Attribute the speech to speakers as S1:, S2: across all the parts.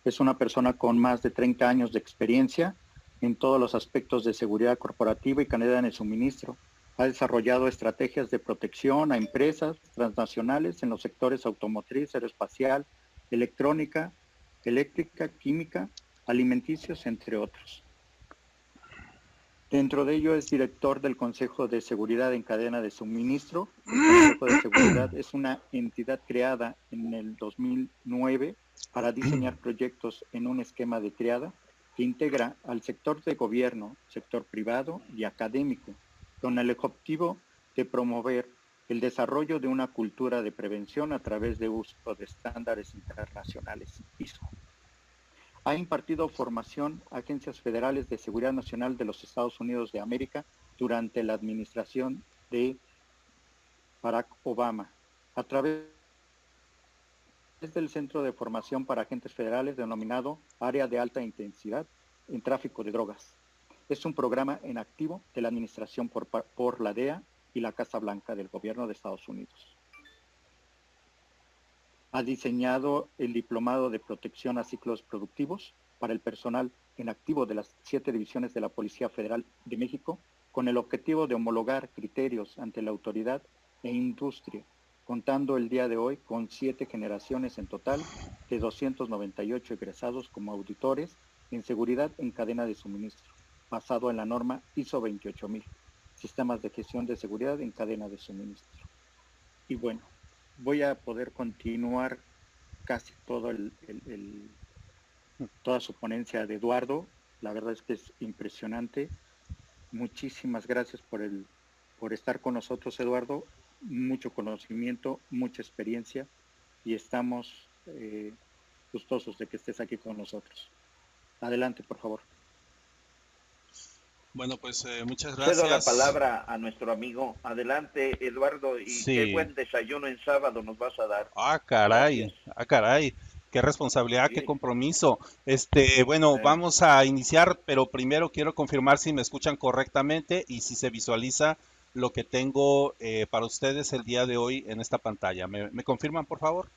S1: Es una persona con más de 30 años de experiencia en todos los aspectos de seguridad corporativa y cadena de suministro. Ha desarrollado estrategias de protección a empresas transnacionales en los sectores automotriz, aeroespacial, electrónica, eléctrica, química, alimenticios, entre otros. Dentro de ello es director del Consejo de Seguridad en Cadena de Suministro. El Consejo de Seguridad es una entidad creada en el 2009 para diseñar proyectos en un esquema de triada que integra al sector de gobierno, sector privado y académico, con el objetivo de promover el desarrollo de una cultura de prevención a través de uso de estándares internacionales ISO. Ha impartido formación a agencias federales de seguridad nacional de los Estados Unidos de América durante la administración de Barack Obama, a través del Centro de Formación para Agentes Federales denominado Área de Alta Intensidad en Tráfico de Drogas. Es un programa en activo de la administración por la DEA y la Casa Blanca del Gobierno de Estados Unidos. Ha diseñado el Diplomado de Protección a Ciclos Productivos para el personal en activo de las 7 divisiones de la Policía Federal de México, con el objetivo de homologar criterios ante la autoridad e industria, contando el día de hoy con 7 generaciones en total de 298 egresados como auditores en seguridad en cadena de suministro, basado en la norma ISO 28000, Sistemas de Gestión de Seguridad en Cadena de Suministro. Y bueno, voy a poder continuar casi todo toda su ponencia de Eduardo. La verdad es que es impresionante. Muchísimas gracias por estar con nosotros, Eduardo. Mucho conocimiento, mucha experiencia y estamos gustosos de que estés aquí con nosotros. Adelante, por favor.
S2: Bueno, pues muchas
S3: Cedo la
S2: gracias.
S3: palabra a nuestro amigo. Adelante, Eduardo, y qué
S2: Sí.
S3: buen desayuno en sábado nos vas a dar.
S2: Caray,
S3: Gracias.
S2: caray. Qué responsabilidad, qué
S3: Sí.
S2: compromiso. Bueno, vamos a iniciar, pero primero quiero confirmar si me escuchan correctamente y si se visualiza lo que tengo para ustedes el día de hoy en esta pantalla. ¿Me confirman, por favor?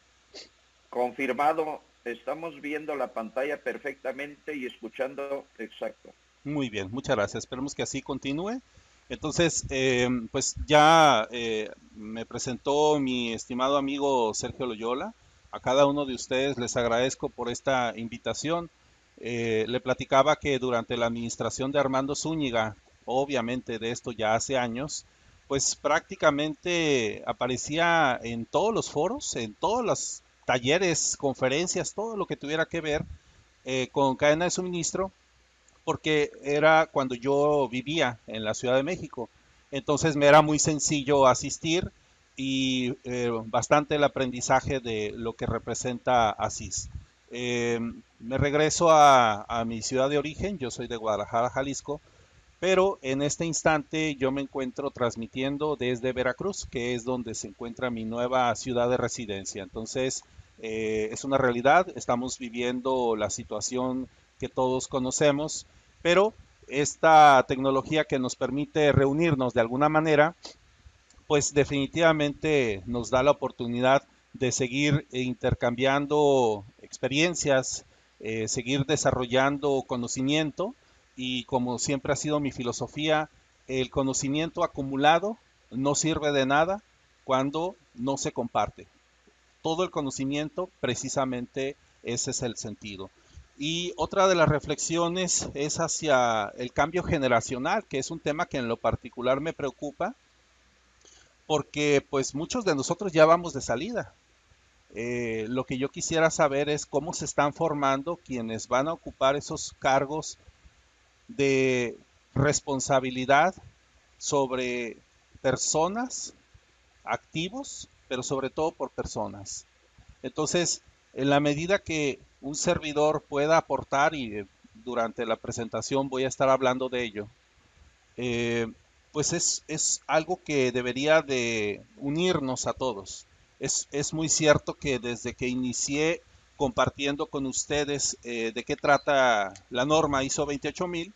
S3: Confirmado, estamos viendo la pantalla perfectamente y escuchando exacto.
S2: Muy bien, muchas gracias. Esperemos que así continúe. Entonces, pues ya me presentó mi estimado amigo Sergio Loyola. A cada uno de ustedes les agradezco por esta invitación. Le platicaba que durante la administración de Armando Zúñiga, obviamente de esto ya hace años, pues prácticamente aparecía en todos los foros, en todos los talleres, conferencias, todo lo que tuviera que ver con cadena de suministro porque era cuando yo vivía en la Ciudad de México. Entonces me era muy sencillo asistir y bastante el aprendizaje de lo que representa ASIS. Me regreso a mi ciudad de origen, yo soy de Guadalajara, Jalisco, pero en este instante yo me encuentro transmitiendo desde Veracruz, que es donde se encuentra mi nueva ciudad de residencia. Entonces, es una realidad, estamos viviendo la situación que todos conocemos, pero esta tecnología que nos permite reunirnos de alguna manera, pues definitivamente nos da la oportunidad de seguir intercambiando experiencias, seguir desarrollando conocimiento y como siempre ha sido mi filosofía, el conocimiento acumulado no sirve de nada cuando no se comparte. Todo el conocimiento, precisamente ese es el sentido. Y otra de las reflexiones es hacia el cambio generacional, que es un tema que en lo particular me preocupa, porque pues muchos de nosotros ya vamos de salida. Lo que yo quisiera saber es cómo se están formando quienes van a ocupar esos cargos de responsabilidad sobre personas, activos, pero sobre todo por personas. Entonces, en la medida que un servidor pueda aportar, y durante la presentación voy a estar hablando de ello, eh, pues es algo que debería de unirnos a todos. Es muy cierto que desde que inicié compartiendo con ustedes de qué trata la norma ISO 28000,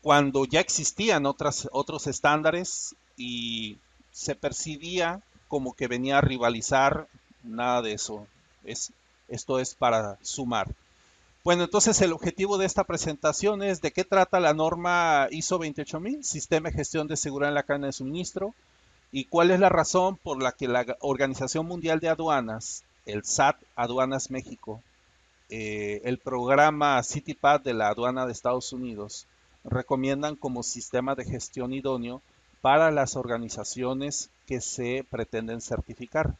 S2: cuando ya existían otros estándares y se percibía como que venía a rivalizar, nada de eso. Es, Esto es para sumar. Bueno, entonces el objetivo de esta presentación es de qué trata la norma ISO 28000, Sistema de Gestión de Seguridad en la Cadena de Suministro, y cuál es la razón por la que la Organización Mundial de Aduanas, el SAT Aduanas México, el programa CityPath de la aduana de Estados Unidos, recomiendan como sistema de gestión idóneo para las organizaciones que se pretenden certificar.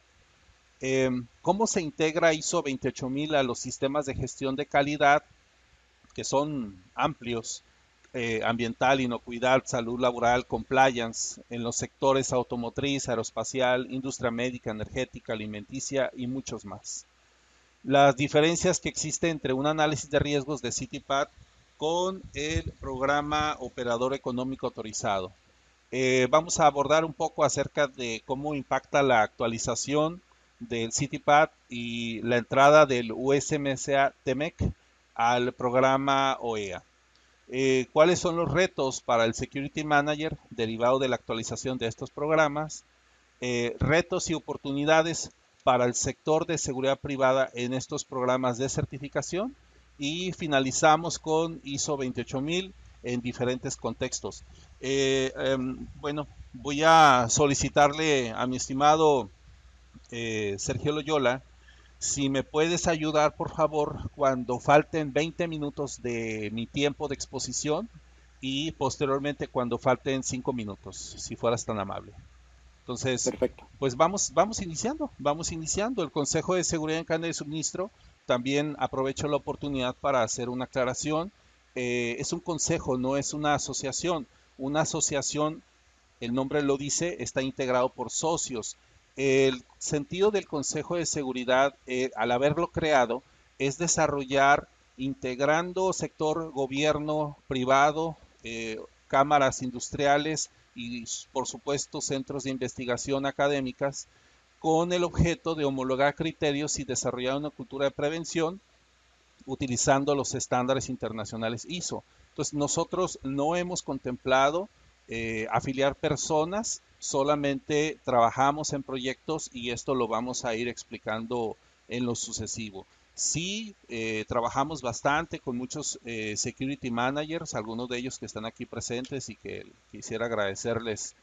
S2: ¿Cómo se integra ISO 28000 a los sistemas de gestión de calidad, que son amplios, ambiental, inocuidad, salud laboral, compliance, en los sectores automotriz, aeroespacial, industria médica, energética, alimenticia y muchos más? Las diferencias que existen entre un análisis de riesgos de CityPath con el programa operador económico autorizado. Vamos a abordar un poco acerca de cómo impacta la actualización del CityPath y la entrada del USMCA TEMEC al programa OEA. ¿Cuáles son los retos para el Security Manager derivado de la actualización de estos programas? Retos y oportunidades para el sector de seguridad privada en estos programas de certificación, y finalizamos con ISO 28000 en diferentes contextos. Bueno, voy a solicitarle a mi estimado Sergio Loyola si me puedes ayudar, por favor, cuando falten 20 minutos de mi tiempo de exposición y posteriormente cuando falten 5 minutos, si fueras tan amable. Entonces,
S1: Perfecto.
S2: pues vamos iniciando. El Consejo de Seguridad en Cadena de Suministro, también aprovecho la oportunidad para hacer una aclaración. Es un consejo, no es una asociación. Una asociación, el nombre lo dice, está integrado por socios. El sentido del Consejo de Seguridad, al haberlo creado, es desarrollar, integrando sector gobierno, privado, cámaras industriales y, por supuesto, centros de investigación académicas, con el objeto de homologar criterios y desarrollar una cultura de prevención utilizando los estándares internacionales ISO. Entonces, nosotros no hemos contemplado afiliar personas, solamente trabajamos en proyectos y esto lo vamos a ir explicando en lo sucesivo. Sí, trabajamos bastante con muchos security managers, algunos de ellos que están aquí presentes y que quisiera agradecerles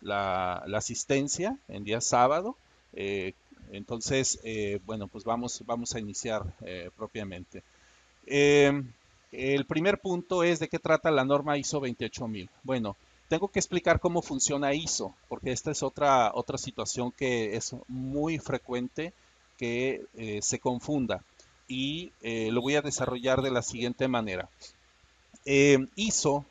S2: la asistencia en día sábado. Entonces, bueno, pues vamos a iniciar propiamente. Eh, el primer punto es de qué trata la norma ISO 28000. Bueno, tengo que explicar cómo funciona ISO, porque esta es otra situación que es muy frecuente que se confunda, y lo voy a desarrollar de la siguiente manera. ISO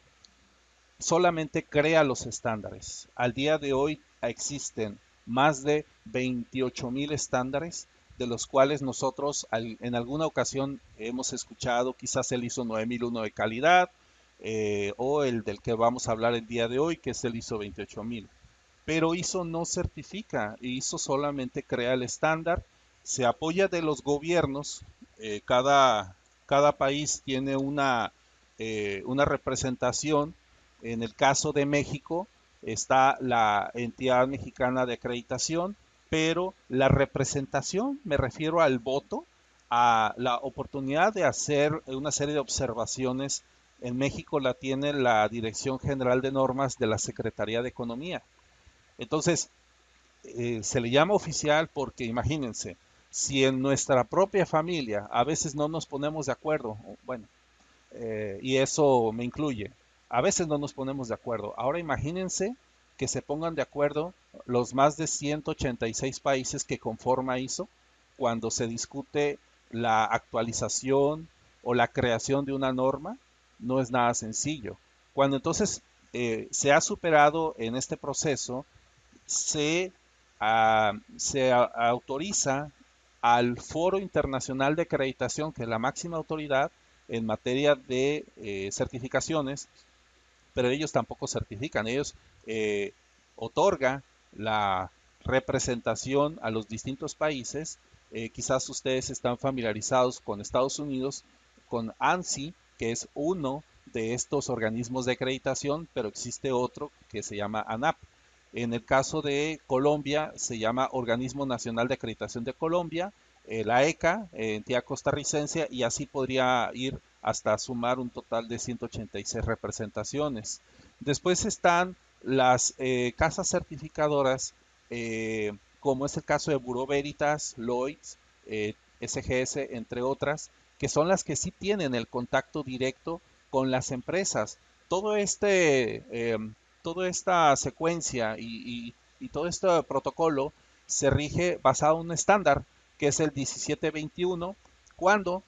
S2: solamente crea los estándares. Al día de hoy existen más de 28,000 estándares, de los cuales nosotros en alguna ocasión hemos escuchado quizás el ISO 9001 de calidad, o el del que vamos a hablar el día de hoy, que es el ISO 28000. Pero ISO no certifica, ISO solamente crea el estándar, se apoya de los gobiernos. Cada país tiene una representación. En el caso de México está la entidad mexicana de acreditación, pero la representación, me refiero al voto, a la oportunidad de hacer una serie de observaciones, en México la tiene la Dirección General de Normas de la Secretaría de Economía. Entonces, se le llama oficial porque imagínense, si en nuestra propia familia a veces no nos ponemos de acuerdo, bueno, y eso me incluye, a veces no nos ponemos de acuerdo. Ahora imagínense que se pongan de acuerdo los más de 186 países que conforma ISO cuando se discute la actualización o la creación de una norma. No es nada sencillo. Cuando entonces se ha superado en este proceso, se autoriza al Foro Internacional de Acreditación, que es la máxima autoridad en materia de certificaciones, pero ellos tampoco certifican, ellos otorgan la representación a los distintos países. Quizás ustedes están familiarizados con Estados Unidos, con ANSI, que es uno de estos organismos de acreditación, pero existe otro que se llama ANAP. En el caso de Colombia se llama Organismo Nacional de Acreditación de Colombia. la ECA, entidad costarricense, y así podría ir hasta sumar un total de 186 representaciones. Después están las casas certificadoras, como es el caso de Bureau Veritas, Lloyds, SGS, entre otras, que son las que sí tienen el contacto directo con las empresas. Todo toda esta secuencia y todo este protocolo se rige basado en un estándar que es el 1721, cuando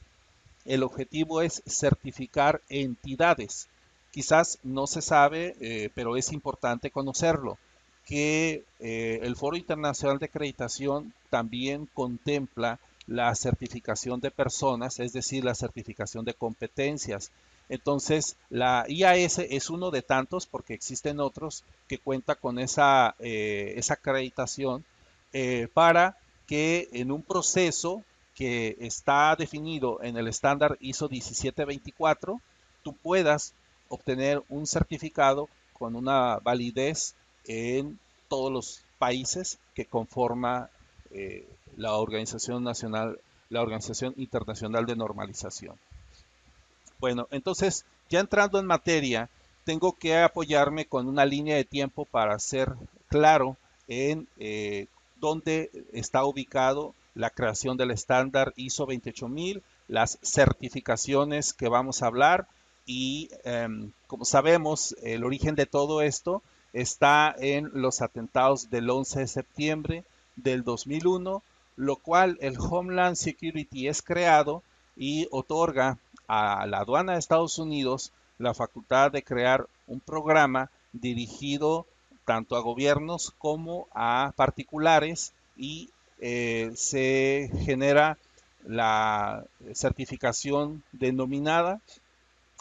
S2: el objetivo es certificar entidades. Quizás no se sabe, pero es importante conocerlo, que el Foro Internacional de Acreditación también contempla la certificación de personas, es decir, la certificación de competencias. Entonces, la IAS es uno de tantos, porque existen otros que cuenta con esa acreditación para que en un proceso que está definido en el estándar ISO 1724, tú puedas obtener un certificado con una validez en todos los países que conforma la Organización Nacional, la Organización Internacional de Normalización. Bueno, entonces, ya entrando en materia, tengo que apoyarme con una línea de tiempo para ser claro en dónde está ubicado la creación del estándar ISO 28000, las certificaciones que vamos a hablar y, como sabemos, el origen de todo esto está en los atentados del 11 de septiembre del 2001, lo cual el Homeland Security es creado y otorga a la aduana de Estados Unidos la facultad de crear un programa dirigido tanto a gobiernos como a particulares y se genera la certificación denominada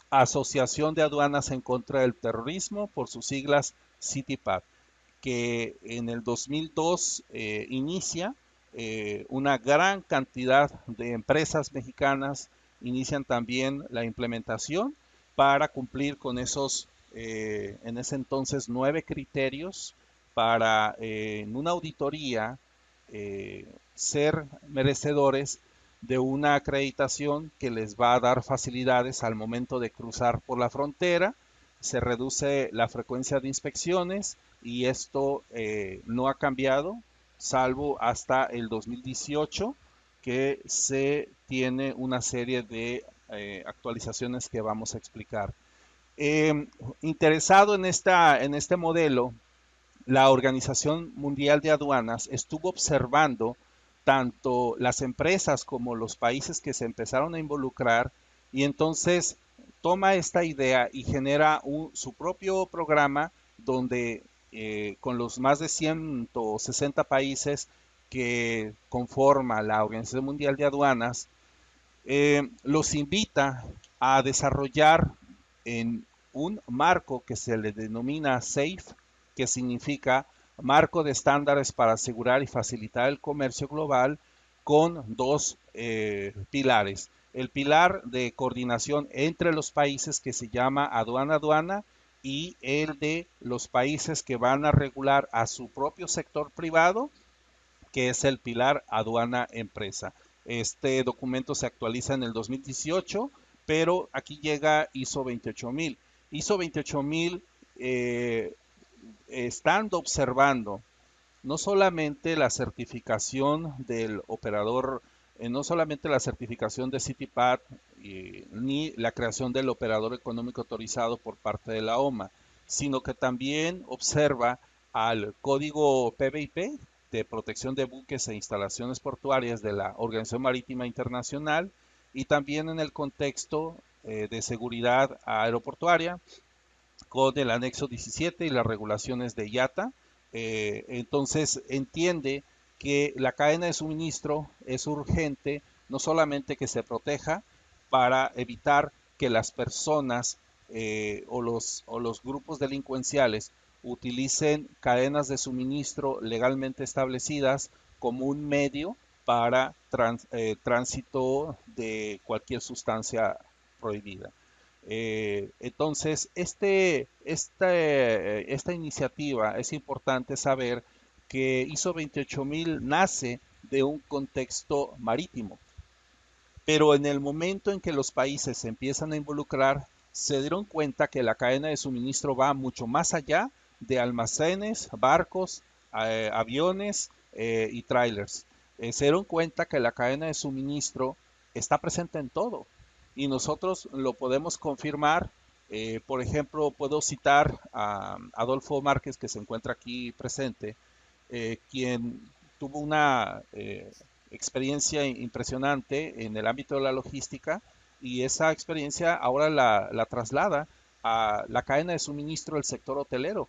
S2: Asociación de Aduanas en contra del Terrorismo, por sus siglas CITIPAT, que en el 2002 inicia una gran cantidad de empresas mexicanas inician también la implementación para cumplir con esos, en ese entonces, 9 criterios para en una auditoría ser merecedores de una acreditación que les va a dar facilidades al momento de cruzar por la frontera. Se reduce la frecuencia de inspecciones y esto no ha cambiado, salvo hasta el 2018, que se tiene una serie de actualizaciones que vamos a explicar. Interesado en este modelo, la Organización Mundial de Aduanas estuvo observando tanto las empresas como los países que se empezaron a involucrar y entonces toma esta idea y genera su propio programa donde con los más de 160 países que conforma la Organización Mundial de Aduanas, los invita a desarrollar en un marco que se le denomina SAFE, que significa Marco de Estándares para Asegurar y Facilitar el Comercio Global, con dos pilares. El pilar de coordinación entre los países, que se llama aduana-aduana, y el de los países que van a regular a su propio sector privado, que es el pilar aduana-empresa. Este documento se actualiza en el 2018, pero aquí llega ISO 28000. ISO 28000, estando observando no solamente la certificación del operador, no solamente la certificación de CITIPAT, ni la creación del operador económico autorizado por parte de la OMA, sino que también observa al código PBIP de protección de buques e instalaciones portuarias de la Organización Marítima Internacional y también en el contexto de seguridad aeroportuaria con el anexo 17 y las regulaciones de IATA. Entonces entiende que la cadena de suministro es urgente, no solamente que se proteja para evitar que las personas o los grupos delincuenciales utilicen cadenas de suministro legalmente establecidas como un medio para tránsito de cualquier sustancia prohibida. Entonces, esta iniciativa es importante saber que ISO 28000 nace de un contexto marítimo. Pero en el momento en que los países se empiezan a involucrar, se dieron cuenta que la cadena de suministro va mucho más allá de almacenes, barcos, aviones y trailers. Se dieron cuenta que la cadena de suministro está presente en todo y nosotros lo podemos confirmar. Por ejemplo, puedo citar a Adolfo Márquez, que se encuentra aquí presente, quien tuvo una experiencia impresionante en el ámbito de la logística y esa experiencia ahora la traslada a la cadena de suministro del sector hotelero.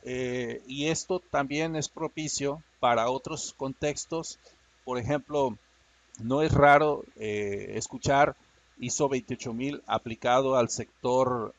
S2: Y esto también es propicio para otros contextos. Por ejemplo, no es raro escuchar ISO 28000 aplicado al sector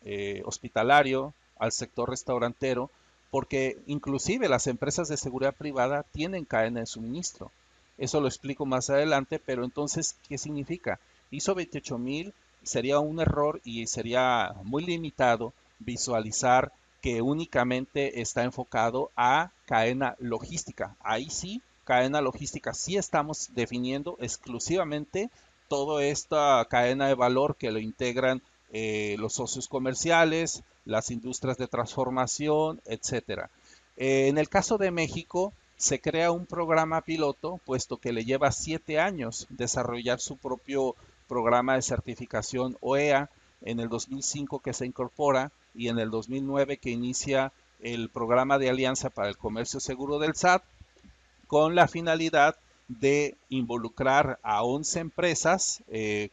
S2: hospitalario, al sector restaurantero, porque inclusive las empresas de seguridad privada tienen cadena de suministro. Eso lo explico más adelante, pero entonces, ¿qué significa? ISO 28000 sería un error y sería muy limitado visualizar que únicamente está enfocado a cadena logística. Ahí sí, cadena logística, sí estamos definiendo exclusivamente toda esta cadena de valor que lo integran los socios comerciales, las industrias de transformación, etcétera. En el caso de México, se crea un programa piloto, puesto que le lleva 7 años desarrollar su propio programa de certificación OEA, en el 2005 que se incorpora y en el 2009 que inicia el programa de alianza para el comercio seguro del SAT, con la finalidad de involucrar a 11 empresas,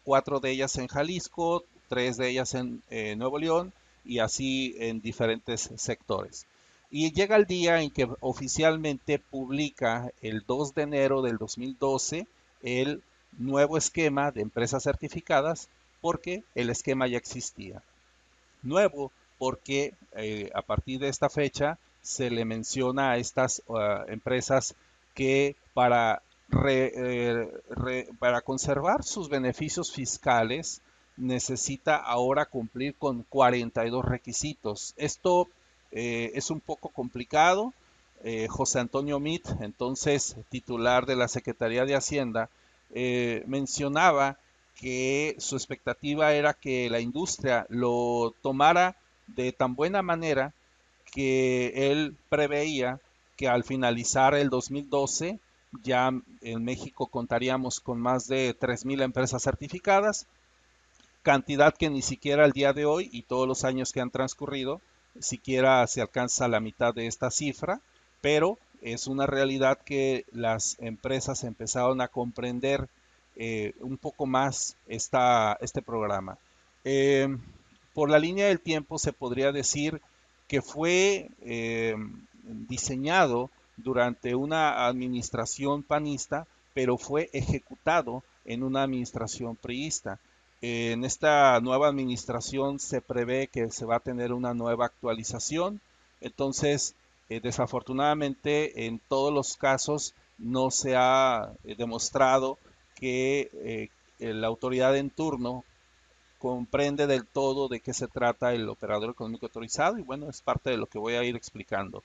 S2: 4 de ellas en Jalisco, 3 de ellas en Nuevo León y así en diferentes sectores. Y llega el día en que oficialmente publica el 2 de enero del 2012 el nuevo esquema de empresas certificadas, porque el esquema ya existía. Nuevo porque a partir de esta fecha se le menciona a estas empresas que para conservar sus beneficios fiscales necesita ahora cumplir con 42 requisitos. Esto es un poco complicado. José Antonio Mit, entonces titular de la Secretaría de Hacienda, mencionaba que su expectativa era que la industria lo tomara de tan buena manera que él preveía que al finalizar el 2012 ya en México contaríamos con más de 3,000 empresas certificadas, cantidad que ni siquiera al día de hoy y todos los años que han transcurrido, siquiera se alcanza la mitad de esta cifra, pero es una realidad que las empresas empezaron a comprender un poco más este programa. Eh, por la línea del tiempo se podría decir que fue diseñado durante una administración panista, pero fue ejecutado en una administración priista. En esta nueva administración se prevé que se va a tener una nueva actualización, entonces desafortunadamente en todos los casos no se ha demostrado que la autoridad en turno comprende del todo de qué se trata el operador económico autorizado y bueno, es parte de lo que voy a ir explicando.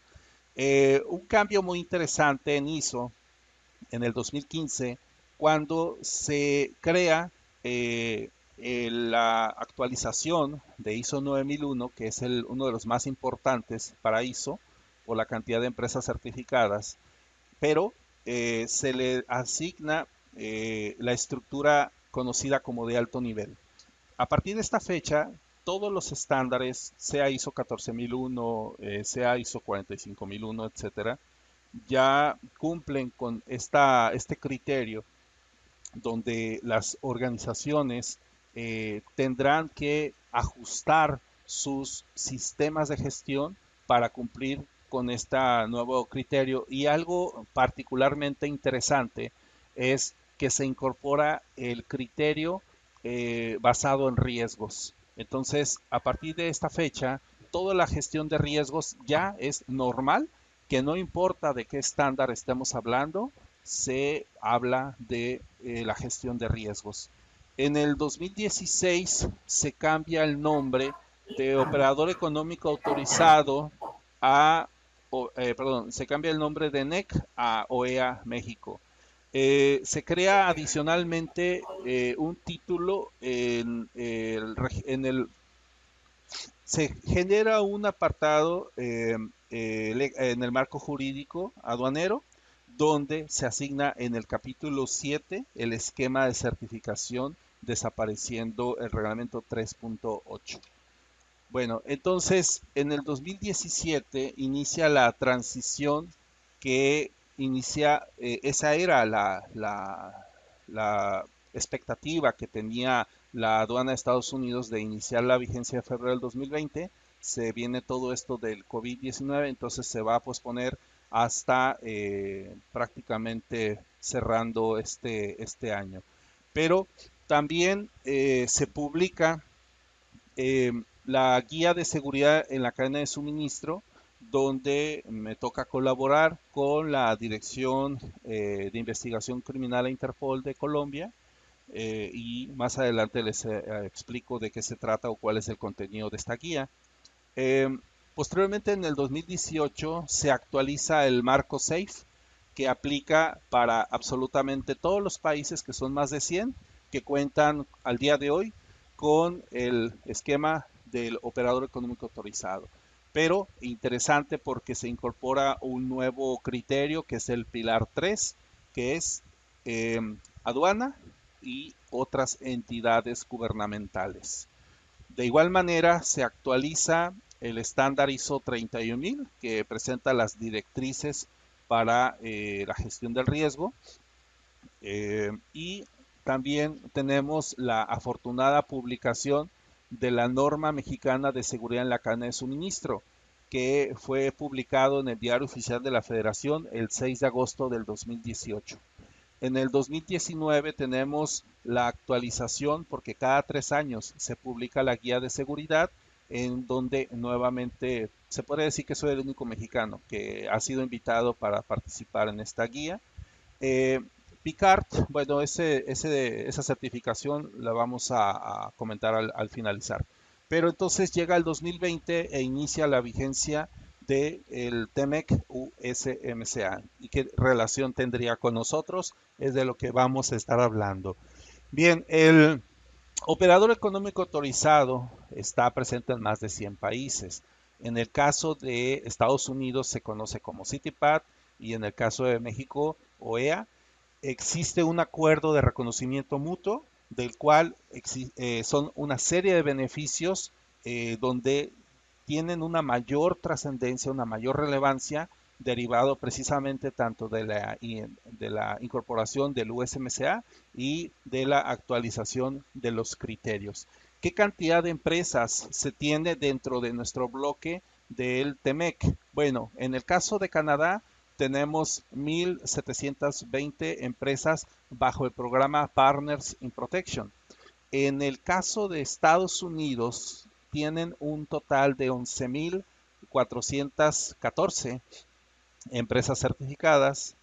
S2: Un cambio muy interesante en ISO en el 2015, cuando se crea la actualización de ISO 9001, que es uno de los más importantes para ISO por la cantidad de empresas certificadas, pero se le asigna la estructura conocida como de alto nivel. A partir de esta fecha, todos los estándares, sea ISO 14001, sea ISO 45001, etcétera, ya cumplen con este criterio donde las organizaciones tendrán que ajustar sus sistemas de gestión para cumplir con este nuevo criterio. Y algo particularmente interesante es que se incorpora el criterio basado en riesgos. Entonces, a partir de esta fecha, toda la gestión de riesgos ya es normal, que no importa de qué estándar estemos hablando, se habla de la gestión de riesgos. En el 2016 se cambia el nombre de operador económico autorizado se cambia el nombre de NEC a OEA México. Se crea adicionalmente un título se genera un apartado en el marco jurídico aduanero donde se asigna en el capítulo 7 el esquema de certificación, desapareciendo el reglamento 3.8. Bueno, entonces en el 2017 inicia la transición que inicia, esa era la expectativa que tenía la aduana de Estados Unidos de iniciar la vigencia de febrero del 2020. Se viene todo esto del COVID-19, entonces se va a posponer hasta prácticamente cerrando este año. Pero también se publica eh, la guía de seguridad en la cadena de suministro, donde me toca colaborar con la Dirección de Investigación Criminal e Interpol de Colombia, y más adelante les explico de qué se trata o cuál es el contenido de esta guía. Eh, Posteriormente, en el 2018, se actualiza el marco SAFE, que aplica para absolutamente todos los países, que son más de 100, que cuentan al día de hoy con el esquema del operador económico autorizado. Pero interesante porque se incorpora un nuevo criterio que es el pilar 3, que es eh, aduana y otras entidades gubernamentales. De igual manera, se actualiza el estándar ISO 31000, que presenta las directrices para la gestión del riesgo, y también tenemos la afortunada publicación de la norma mexicana de seguridad en la cadena de suministro, que fue publicado en el Diario Oficial de la Federación el 6 de agosto del 2018. En el 2019 tenemos la actualización, porque cada 3 años se publica la guía de seguridad, en donde nuevamente se puede decir que soy el único mexicano que ha sido invitado para participar en esta guía. Eh, Picard, bueno, esa certificación la vamos a comentar al finalizar. Pero entonces llega el 2020 e inicia la vigencia del TEMEC USMCA. ¿Y qué relación tendría con nosotros? Es de lo que vamos a estar hablando. Bien, el operador económico autorizado está presente en más de 100 países. En el caso de Estados Unidos se conoce como CITIPAT, y en el caso de México, OEA. Existe un acuerdo de reconocimiento mutuo, del cual son una serie de beneficios donde tienen una mayor trascendencia, una mayor relevancia, derivado precisamente tanto de la incorporación del USMCA y de la actualización de los criterios. ¿Qué cantidad de empresas se tiene dentro de nuestro bloque del TEMEC? Bueno, en el caso de Canadá tenemos 1,720 empresas bajo el programa Partners in Protection. En el caso de Estados Unidos, tienen un total de 11,414 empresas certificadas,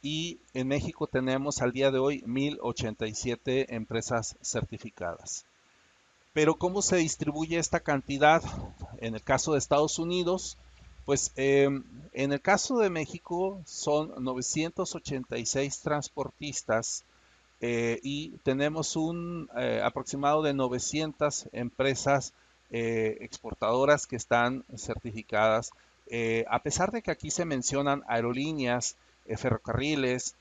S2: y en México tenemos al día de hoy 1,087 empresas certificadas. Pero ¿cómo se distribuye esta cantidad? En el caso de Estados Unidos, pues en el caso de México son 986 transportistas, y tenemos un aproximado de 900 empresas exportadoras que están certificadas. A pesar de que aquí se mencionan aerolíneas, ferrocarriles,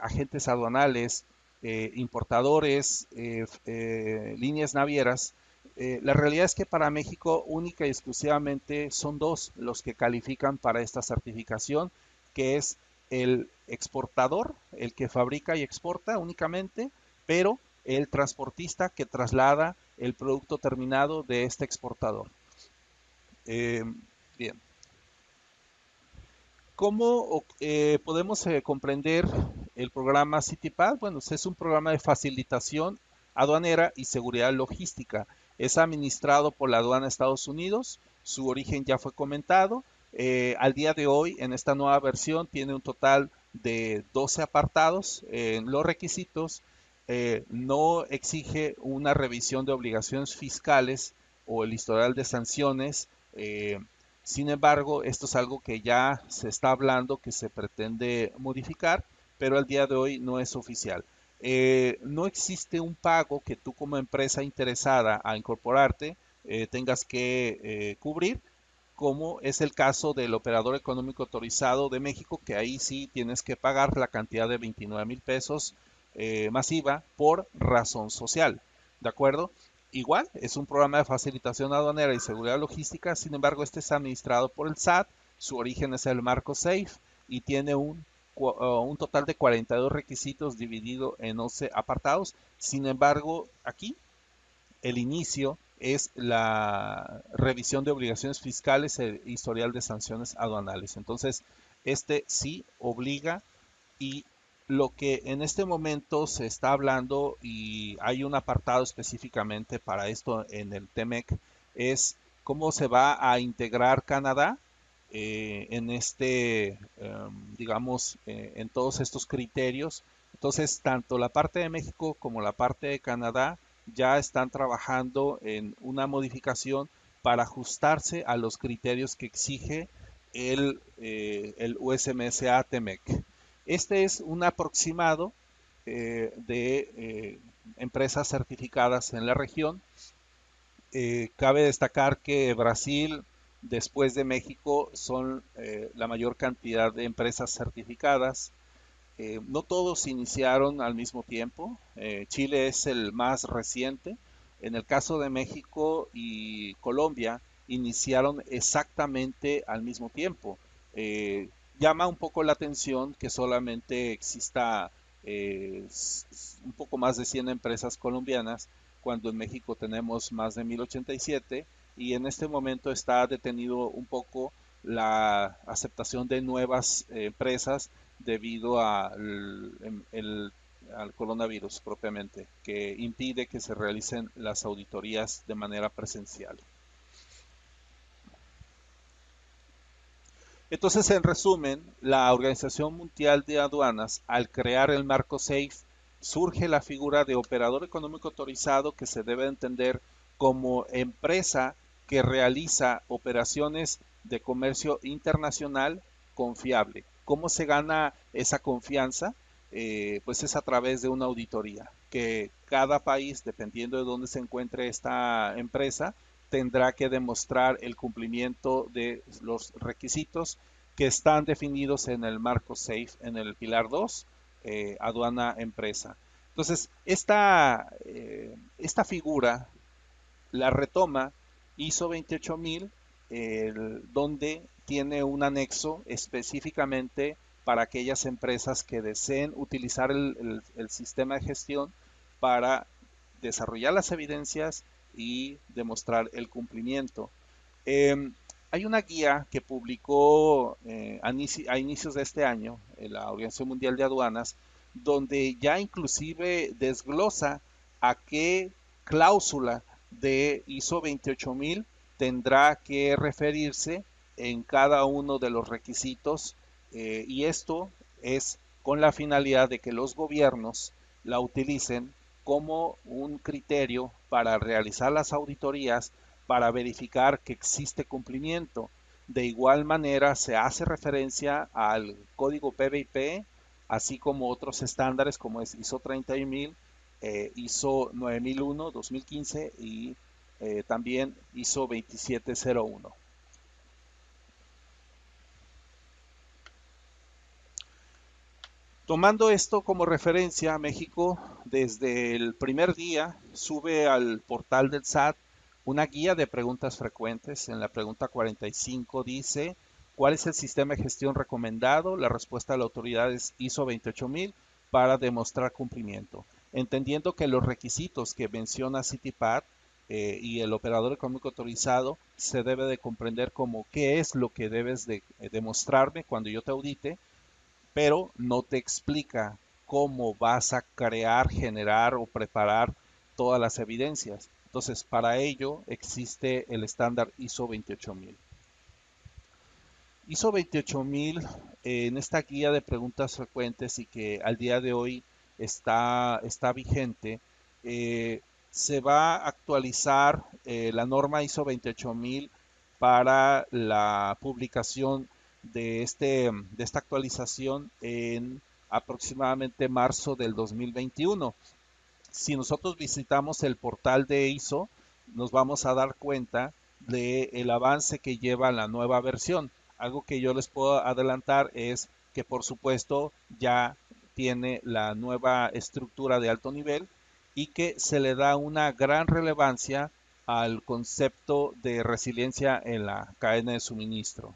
S2: agentes aduanales, importadores, líneas navieras, la realidad es que para México única y exclusivamente son dos los que califican para esta certificación, que es el exportador, el que fabrica y exporta únicamente, pero el transportista que traslada el producto terminado de este exportador. Bien. ¿Cómo podemos comprender el programa CITIPAD? Bueno, es un programa de facilitación aduanera y seguridad logística. Es administrado por la aduana de Estados Unidos. Su origen ya fue comentado. Al día de hoy, en esta nueva versión, tiene un total de 12 apartados. Los requisitos: no exige una revisión de obligaciones fiscales o el historial de sanciones. Sin embargo, esto es algo que ya se está hablando, que se pretende modificar, pero al día de hoy no es oficial. No existe un pago que tú como empresa interesada a incorporarte tengas que cubrir, como es el caso del operador económico autorizado de México, que ahí sí tienes que pagar la cantidad de 29,000 pesos masiva por razón social. ¿De acuerdo? Igual, es un programa de facilitación aduanera y seguridad logística, sin embargo, este es administrado por el SAT, su origen es el marco SAFE y tiene un total de 42 requisitos dividido en 11 apartados. Sin embargo, aquí el inicio es la revisión de obligaciones fiscales e historial de sanciones aduanales. Entonces, este sí obliga, y lo que en este momento se está hablando, y hay un apartado específicamente para esto en el TEMEC, es cómo se va a integrar Canadá en digamos, en todos estos criterios. Entonces, tanto la parte de México como la parte de Canadá ya están trabajando en una modificación para ajustarse a los criterios que exige el USMSA TEMEC. Este es un aproximado de empresas certificadas en la región. Cabe destacar que Brasil, después de México, son la mayor cantidad de empresas certificadas. No todos iniciaron al mismo tiempo. Chile es el más reciente. En el caso de México y Colombia, iniciaron exactamente al mismo tiempo. Eh, Llama un poco la atención que solamente exista un poco más de 100 empresas colombianas, cuando en México tenemos más de 1087, y en este momento está detenido un poco la aceptación de nuevas empresas debido al coronavirus propiamente, que impide que se realicen las auditorías de manera presencial. Entonces, en resumen, la Organización Mundial de Aduanas, al crear el marco SAFE, surge la figura de operador económico autorizado, que se debe entender como empresa que realiza operaciones de comercio internacional confiable. ¿Cómo se gana esa confianza? Pues es a través de una auditoría, que cada país, dependiendo de dónde se encuentre esta empresa, tendrá que demostrar el cumplimiento de los requisitos que están definidos en el marco SAFE, en el pilar 2, aduana empresa. Entonces, esta figura la retoma ISO 28000, donde tiene un anexo específicamente para aquellas empresas que deseen utilizar el sistema de gestión para desarrollar las evidencias y demostrar el cumplimiento. Eh, Hay una guía que publicó a inicios de este año la Organización Mundial de Aduanas, donde ya inclusive desglosa a qué cláusula de ISO 28000 tendrá que referirse en cada uno de los requisitos, y esto es con la finalidad de que los gobiernos la utilicen como un criterio para realizar las auditorías, para verificar que existe cumplimiento. De igual manera, se hace referencia al código PBIP, así como otros estándares como es ISO 30000, ISO 9001, 2015 y también ISO 2701. Tomando esto como referencia, México desde el primer día sube al portal del SAT una guía de preguntas frecuentes. En la pregunta 45 dice: ¿cuál es el sistema de gestión recomendado? La respuesta de la autoridad es ISO 28000 para demostrar cumplimiento. Entendiendo que los requisitos que menciona CITIPAT y el operador económico autorizado se debe de comprender como qué es lo que debes de demostrarme cuando yo te audite, pero no te explica cómo vas a crear, generar o preparar todas las evidencias. Entonces, para ello existe el estándar ISO 28000. ISO 28000, en esta guía de preguntas frecuentes y que al día de hoy está vigente, se va a actualizar la norma ISO 28000 para la publicación de esta actualización en aproximadamente marzo del 2021. Si nosotros visitamos el portal de ISO, nos vamos a dar cuenta del avance que lleva la nueva versión. Algo que yo les puedo adelantar es que por supuesto ya tiene la nueva estructura de alto nivel y que se le da una gran relevancia al concepto de resiliencia en la cadena de suministro.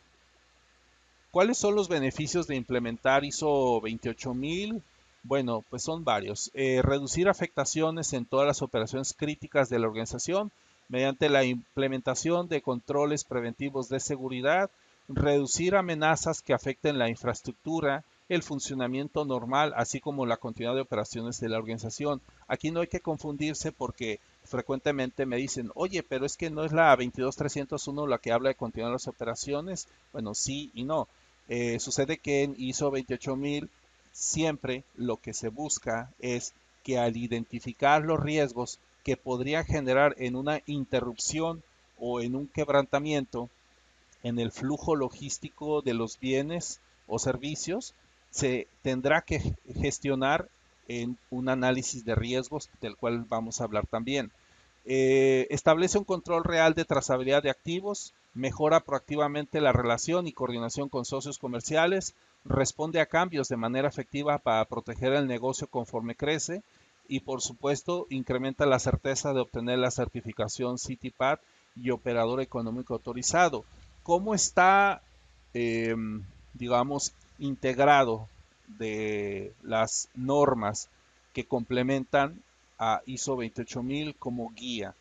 S2: ¿Cuáles son los beneficios de implementar ISO 28000? Bueno, pues son varios. Reducir afectaciones en todas las operaciones críticas de la organización mediante la implementación de controles preventivos de seguridad, reducir amenazas que afecten la infraestructura, el funcionamiento normal, así como la continuidad de operaciones de la organización. Aquí no hay que confundirse porque frecuentemente me dicen, oye, pero es que no es la 22301 la que habla de continuar las operaciones. Bueno, sí y no. Sucede que en ISO 28000 siempre lo que se busca es que al identificar los riesgos que podrían generar en una interrupción o en un quebrantamiento en el flujo logístico de los bienes o servicios, se tendrá que gestionar en un análisis de riesgos del cual vamos a hablar también. Establece un control real de trazabilidad de activos, mejora proactivamente la relación y coordinación con socios comerciales, responde a cambios de manera efectiva para proteger el negocio conforme crece y por supuesto incrementa la certeza de obtener la certificación CITIPAT y operador económico autorizado. ¿Cómo está, eh, digamos, integrado de las normas que complementan a ISO 28000 como guía?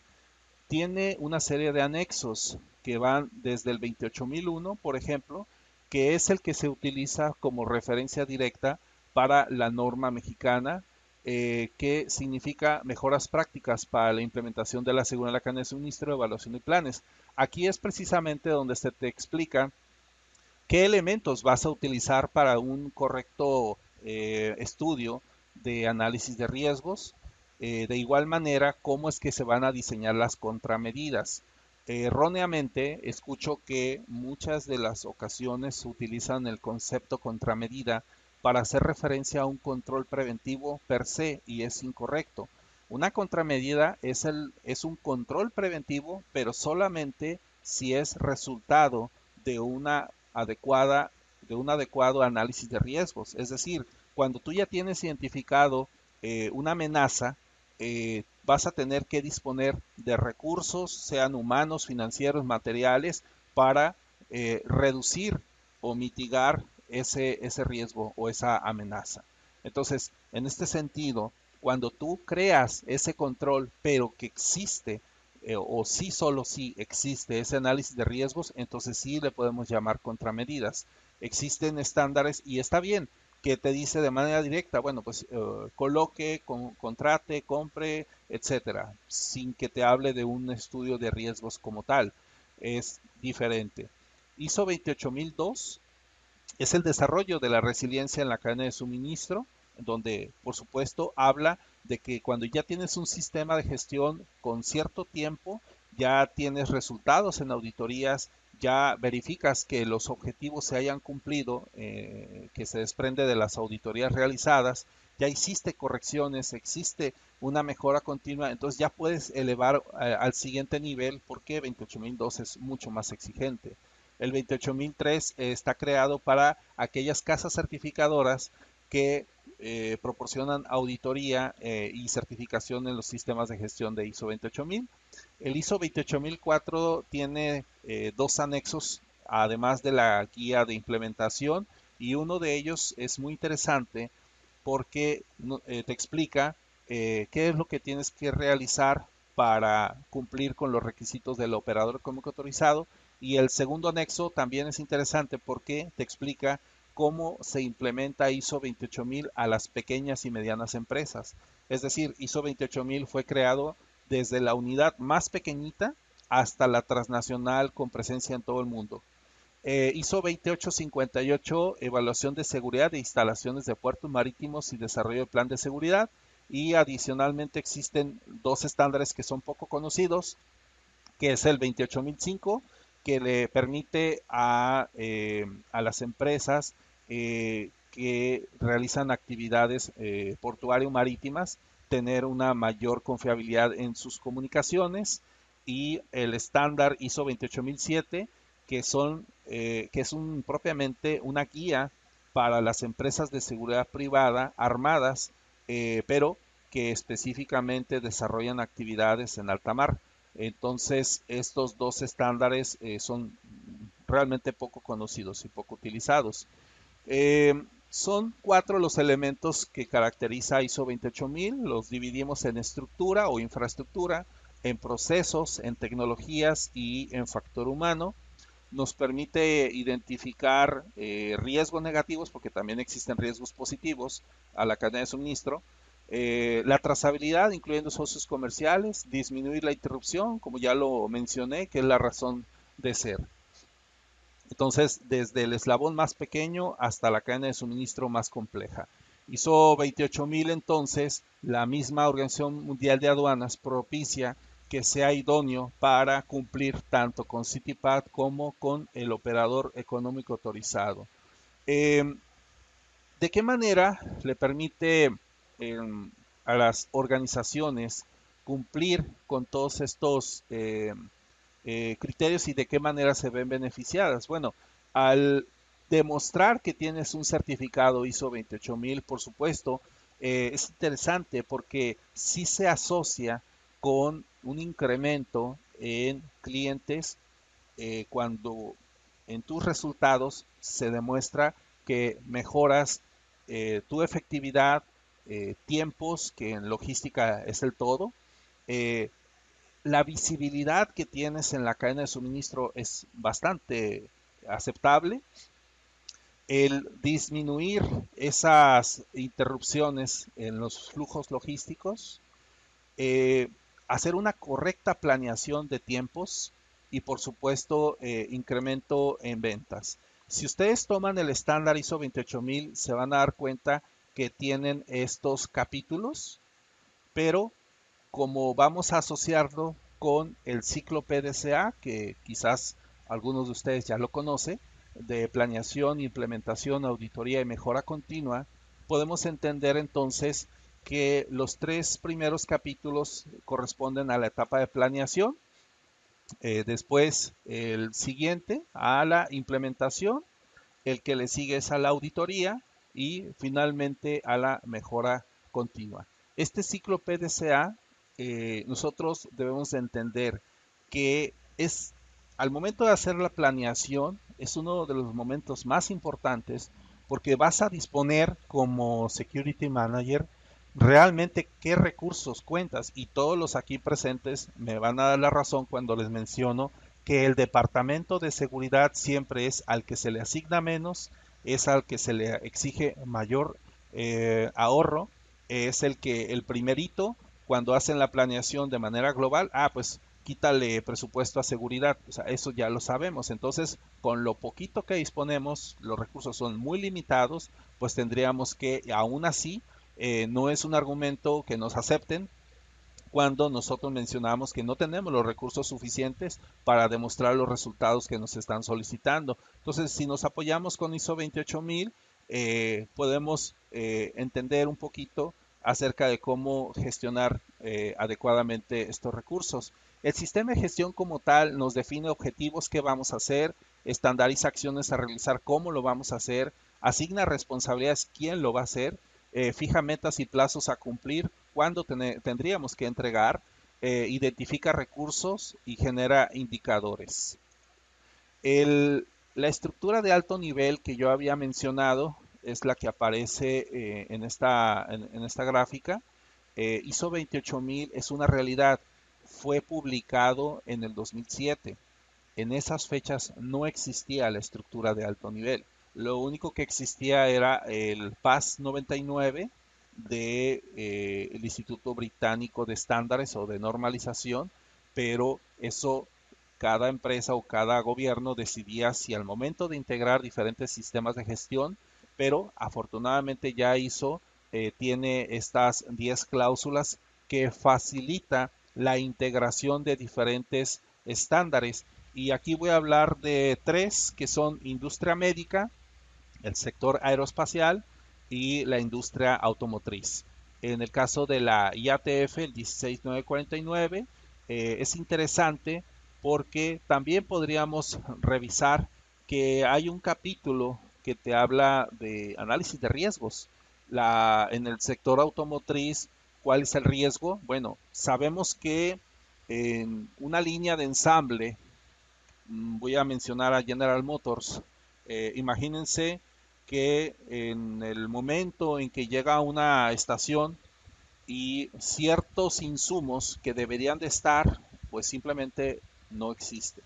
S2: Tiene una serie de anexos que van desde el 28001, por ejemplo, que es el que se utiliza como referencia directa para la norma mexicana, que significa mejoras prácticas para la implementación de la seguridad en la cadena de suministro, evaluación y planes. Aquí es precisamente donde se te explica qué elementos vas a utilizar para un correcto estudio de análisis de riesgos. De igual manera, cómo es que se van a diseñar las contramedidas. Erróneamente, escucho que muchas de las ocasiones utilizan el concepto contramedida para hacer referencia a un control preventivo per se y es incorrecto. Una contramedida es un control preventivo, pero solamente si es resultado de una adecuada, de un adecuado análisis de riesgos. Es decir, cuando tú ya tienes identificado una amenaza, vas a tener que disponer de recursos, sean humanos, financieros, materiales, para reducir o mitigar ese riesgo o esa amenaza. Entonces, en este sentido, cuando tú creas ese control, pero que existe o sí solo si existe ese análisis de riesgos, entonces sí le podemos llamar contramedidas. Existen estándares y está bien que te dice de manera directa, bueno, pues coloque, contrate, compre, etcétera, sin que te hable de un estudio de riesgos como tal. Es diferente. ISO 28002 es el desarrollo de la resiliencia en la cadena de suministro, donde por supuesto habla de que cuando ya tienes un sistema de gestión con cierto tiempo, ya tienes resultados en auditorías, ya verificas que los objetivos se hayan cumplido, que se desprende de las auditorías realizadas, ya hiciste correcciones, existe una mejora continua, entonces ya puedes elevar al siguiente nivel porque 28002 es mucho más exigente. El 28003 está creado para aquellas casas certificadoras que proporcionan auditoría y certificación en los sistemas de gestión de ISO 28000. El ISO 28004 tiene dos anexos, además de la guía de implementación, y uno de ellos es muy interesante porque te explica qué es lo que tienes que realizar para cumplir con los requisitos del operador económico autorizado. Y el segundo anexo también es interesante porque te explica cómo se implementa ISO 28000 a las pequeñas y medianas empresas. Es decir, ISO 28000 fue creado desde la unidad más pequeñita hasta la transnacional con presencia en todo el mundo. ISO 20858, evaluación de seguridad de instalaciones de puertos marítimos y desarrollo de plan de seguridad. Y adicionalmente existen dos estándares que son poco conocidos, que es el 28005, que le permite a las empresas que realizan actividades portuario-marítimas tener una mayor confiabilidad en sus comunicaciones, y el estándar ISO 28007, que es propiamente una guía para las empresas de seguridad privada armadas, pero que específicamente desarrollan actividades en alta mar. Entonces, estos dos estándares son realmente poco conocidos y poco utilizados. Son 4 los elementos que caracteriza ISO 28000. Los dividimos en estructura o infraestructura, en procesos, en tecnologías y en factor humano. Nos permite identificar riesgos negativos, porque también existen riesgos positivos a la cadena de suministro. La trazabilidad, incluyendo socios comerciales, disminuir la interrupción, como ya lo mencioné, que es la razón de ser. Entonces, desde el eslabón más pequeño hasta la cadena de suministro más compleja. ISO 28000, entonces, la misma Organización Mundial de Aduanas propicia que sea idóneo para cumplir tanto con CITIPAD como con el operador económico autorizado. ¿De qué manera le permite a las organizaciones cumplir con todos estos criterios, y de qué manera se ven beneficiadas? Bueno, al demostrar que tienes un certificado ISO 28000, por supuesto, es interesante porque sí se asocia con un incremento en clientes cuando en tus resultados se demuestra que mejoras tu efectividad, tiempos, que en logística es el todo, eh, la visibilidad que tienes en la cadena de suministro es bastante aceptable. El disminuir esas interrupciones en los flujos logísticos, eh, hacer una correcta planeación de tiempos y, por supuesto, incremento en ventas. Si ustedes toman el estándar ISO 28000, se van a dar cuenta que tienen estos capítulos, pero como vamos a asociarlo con el ciclo PDCA, que quizás algunos de ustedes ya lo conocen, de planeación, implementación, auditoría y mejora continua, podemos entender entonces que los 3 primeros capítulos corresponden a la etapa de planeación, después el siguiente a la implementación, el que le sigue es a la auditoría y finalmente a la mejora continua. Este ciclo PDCA, nosotros debemos entender que es, al momento de hacer la planeación, es uno de los momentos más importantes, porque vas a disponer como Security Manager realmente qué recursos cuentas, y todos los aquí presentes me van a dar la razón cuando les menciono que el departamento de seguridad siempre es al que se le asigna menos, es al que se le exige mayor ahorro, es el primerito cuando hacen la planeación de manera global, pues quítale presupuesto a seguridad, o sea, eso ya lo sabemos. Entonces, con lo poquito que disponemos, los recursos son muy limitados, pues tendríamos que, aún así, no es un argumento que nos acepten cuando nosotros mencionamos que no tenemos los recursos suficientes para demostrar los resultados que nos están solicitando. Entonces, si nos apoyamos con ISO 28000, podemos entender un poquito acerca de cómo gestionar adecuadamente estos recursos. El sistema de gestión como tal nos define objetivos que vamos a hacer, estandariza acciones a realizar, cómo lo vamos a hacer, asigna responsabilidades, quién lo va a hacer, fija metas y plazos a cumplir, cuándo tendríamos que entregar, identifica recursos y genera indicadores. La estructura de alto nivel que yo había mencionado es la que aparece en esta gráfica. ISO 28000 es una realidad. Fue publicado en el 2007. En esas fechas no existía la estructura de alto nivel. Lo único que existía era el PAS 99 del Instituto Británico de Estándares o de Normalización, pero eso cada empresa o cada gobierno decidía si al momento de integrar diferentes sistemas de gestión, pero afortunadamente ya ISO tiene estas 10 cláusulas que facilita la integración de diferentes estándares. Y aquí voy a hablar de 3 que son industria médica, el sector aeroespacial y la industria automotriz. En el caso de la IATF, el 16949, es interesante porque también podríamos revisar que hay un capítulo que te habla de análisis de riesgos. En el sector automotriz, ¿cuál es el riesgo? Bueno, sabemos que en una línea de ensamble, voy a mencionar a General Motors, imagínense que en el momento en que llega a una estación y ciertos insumos que deberían de estar, pues simplemente no existen.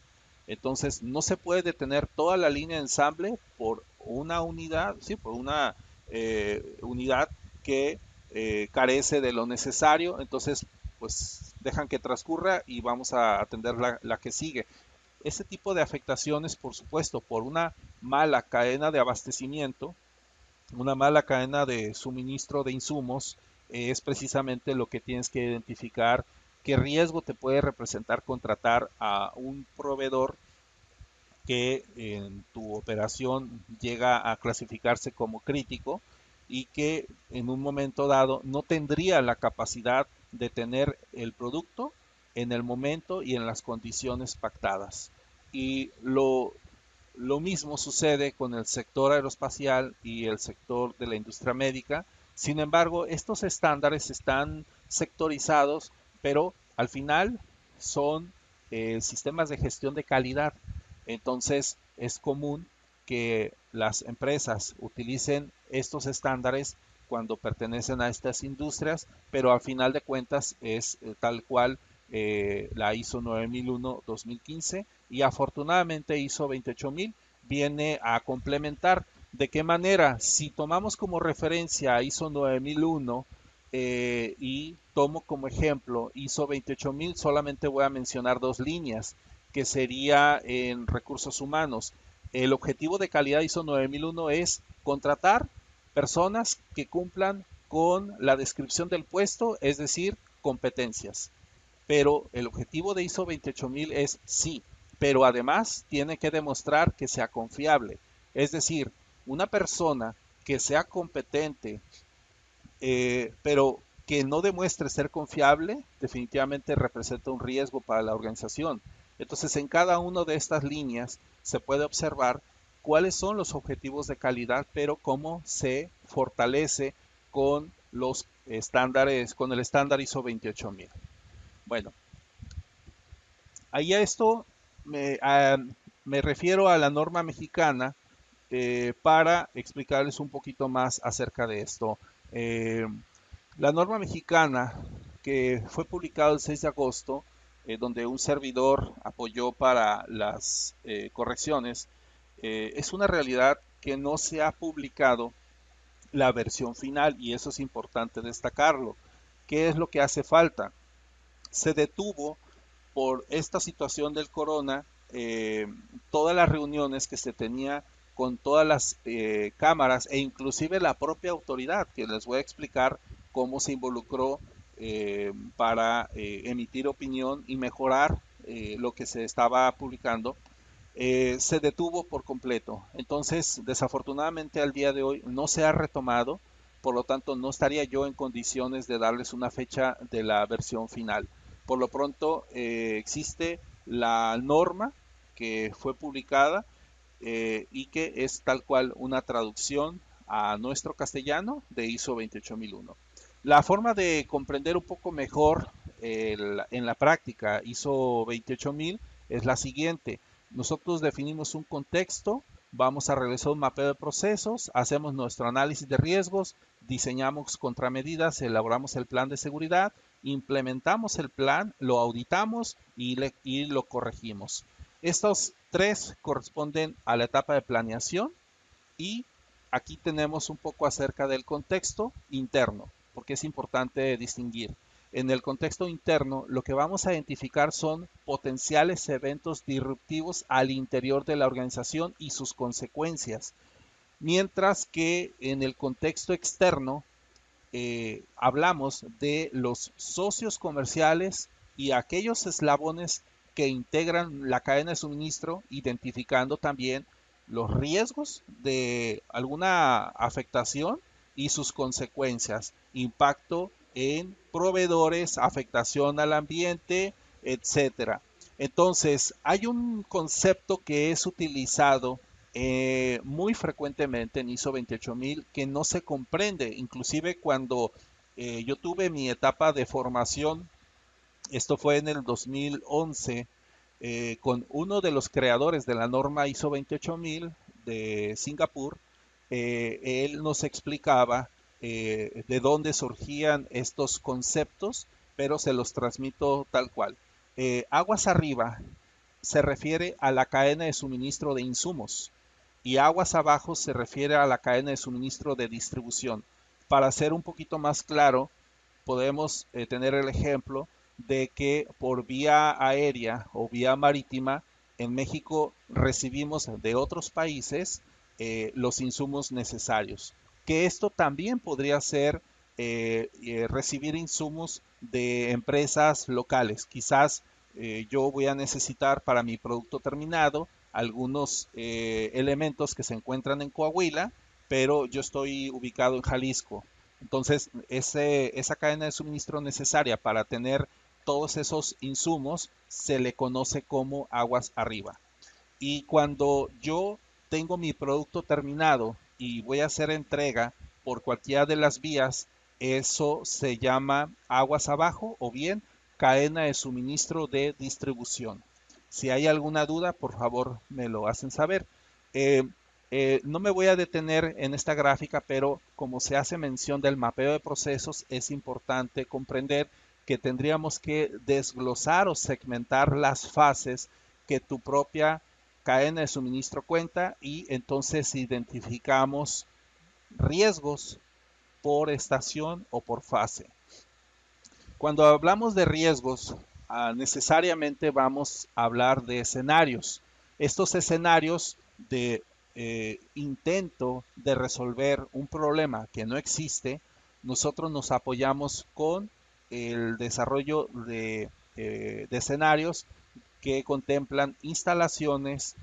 S2: Entonces no se puede detener toda la línea de ensamble por una unidad, sí, por una unidad que carece de lo necesario. Entonces, pues dejan que transcurra y vamos a atender la que sigue. Ese tipo de afectaciones, por supuesto, por una mala cadena de abastecimiento, una mala cadena de suministro de insumos, es precisamente lo que tienes que identificar, qué riesgo te puede representar contratar a un proveedor que en tu operación llega a clasificarse como crítico y que en un momento dado no tendría la capacidad de tener el producto en el momento y en las condiciones pactadas. Y lo mismo sucede con el sector aeroespacial y el sector de la industria médica. Sin embargo, estos estándares están sectorizados, pero al final son sistemas de gestión de calidad. Entonces, es común que las empresas utilicen estos estándares cuando pertenecen a estas industrias, pero al final de cuentas es tal cual la ISO 9001-2015 y afortunadamente ISO 28000 viene a complementar. ¿De qué manera? Si tomamos como referencia ISO 9001 y tomo como ejemplo ISO 28000, solamente voy a mencionar dos líneas, que sería en recursos humanos. El objetivo de calidad ISO 9001 es contratar personas que cumplan con la descripción del puesto, es decir, competencias. Pero el objetivo de ISO 28000 es sí, pero además tiene que demostrar que sea confiable. Es decir, una persona que sea competente, pero que no demuestre ser confiable, definitivamente representa un riesgo para la organización. Entonces, en cada una de estas líneas se puede observar cuáles son los objetivos de calidad, pero cómo se fortalece con los estándares, con el estándar ISO 28000. Bueno, ahí a esto me refiero a la norma mexicana para explicarles un poquito más acerca de esto. Eh, la norma mexicana que fue publicada el 6 de agosto, donde un servidor apoyó para las correcciones, es una realidad que no se ha publicado la versión final y eso es importante destacarlo. ¿Qué es lo que hace falta? Se detuvo por esta situación del corona, todas las reuniones que se tenía con todas las cámaras e inclusive la propia autoridad, que les voy a explicar cómo se involucró para emitir opinión y mejorar lo que se estaba publicando, se detuvo por completo. Entonces, desafortunadamente al día de hoy no se ha retomado, por lo tanto no estaría yo en condiciones de darles una fecha de la versión final. Por lo pronto existe la norma que fue publicada y que es tal cual una traducción a nuestro castellano de ISO 28001. La forma de comprender un poco mejor en la práctica ISO 28000 es la siguiente. Nosotros definimos un contexto, vamos a realizar un mapeo de procesos, hacemos nuestro análisis de riesgos, diseñamos contramedidas, elaboramos el plan de seguridad, implementamos el plan, lo auditamos y lo corregimos. Estos tres corresponden a la etapa de planeación y aquí tenemos un poco acerca del contexto interno, porque es importante distinguir. En el contexto interno, lo que vamos a identificar son potenciales eventos disruptivos al interior de la organización y sus consecuencias, mientras que en el contexto externo hablamos de los socios comerciales y aquellos eslabones que integran la cadena de suministro, identificando también los riesgos de alguna afectación y sus consecuencias, impacto en proveedores, afectación al ambiente, etcétera. Entonces, hay un concepto que es utilizado muy frecuentemente en ISO 28000 que no se comprende, inclusive cuando yo tuve mi etapa de formación, esto fue en el 2011, con uno de los creadores de la norma ISO 28000 de Singapur. Él nos explicaba de dónde surgían estos conceptos, pero se los transmito tal cual. Aguas arriba se refiere a la cadena de suministro de insumos y aguas abajo se refiere a la cadena de suministro de distribución. Para ser un poquito más claro, podemos tener el ejemplo de que por vía aérea o vía marítima en México recibimos de otros países los insumos necesarios. Que esto también podría ser recibir insumos de empresas locales. Quizás yo voy a necesitar para mi producto terminado algunos elementos que se encuentran en Coahuila, pero yo estoy ubicado en Jalisco. Entonces, esa cadena de suministro necesaria para tener todos esos insumos se le conoce como aguas arriba. Y cuando yo tengo mi producto terminado y voy a hacer entrega por cualquiera de las vías, eso se llama aguas abajo o bien cadena de suministro de distribución. Si hay alguna duda, por favor me lo hacen saber. Eh, no me voy a detener en esta gráfica, pero como se hace mención del mapeo de procesos, es importante comprender que tendríamos que desglosar o segmentar las fases que tu propia cadena de suministro cuenta y entonces identificamos riesgos por estación o por fase. Cuando hablamos de riesgos, necesariamente vamos a hablar de escenarios. Estos escenarios de intento de resolver un problema que no existe, nosotros nos apoyamos con el desarrollo de escenarios que contemplan instalaciones,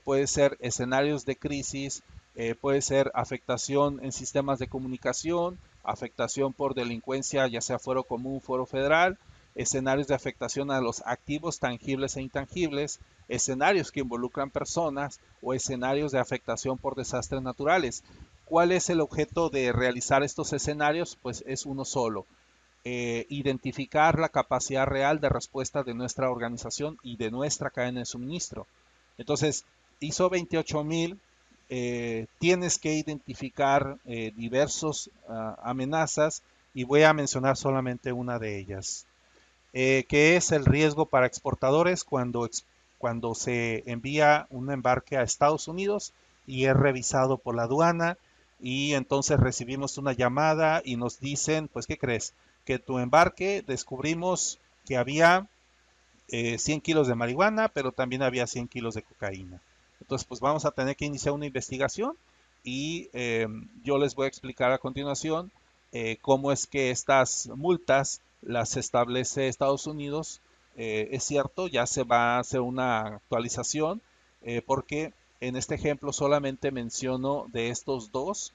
S2: puede ser escenarios de crisis, puede ser afectación en sistemas de comunicación, afectación por delincuencia, ya sea fuero común, fuero federal, escenarios de afectación a los activos tangibles e intangibles, escenarios que involucran personas o escenarios de afectación por desastres naturales. ¿Cuál es el objeto de realizar estos escenarios? Pues es uno solo, identificar la capacidad real de respuesta de nuestra organización y de nuestra cadena de suministro. Entonces, ISO 28000, tienes que identificar diversos amenazas y voy a mencionar solamente una de ellas, que es el riesgo para exportadores cuando se envía un embarque a Estados Unidos y es revisado por la aduana y entonces recibimos una llamada y nos dicen, pues, ¿qué crees? Que tu embarque descubrimos que había 100 kilos de marihuana, pero también había 100 kilos de cocaína. Entonces, pues vamos a tener que iniciar una investigación y yo les voy a explicar a continuación cómo es que estas multas las establece Estados Unidos. Es cierto, ya se va a hacer una actualización porque en este ejemplo solamente menciono de estos dos,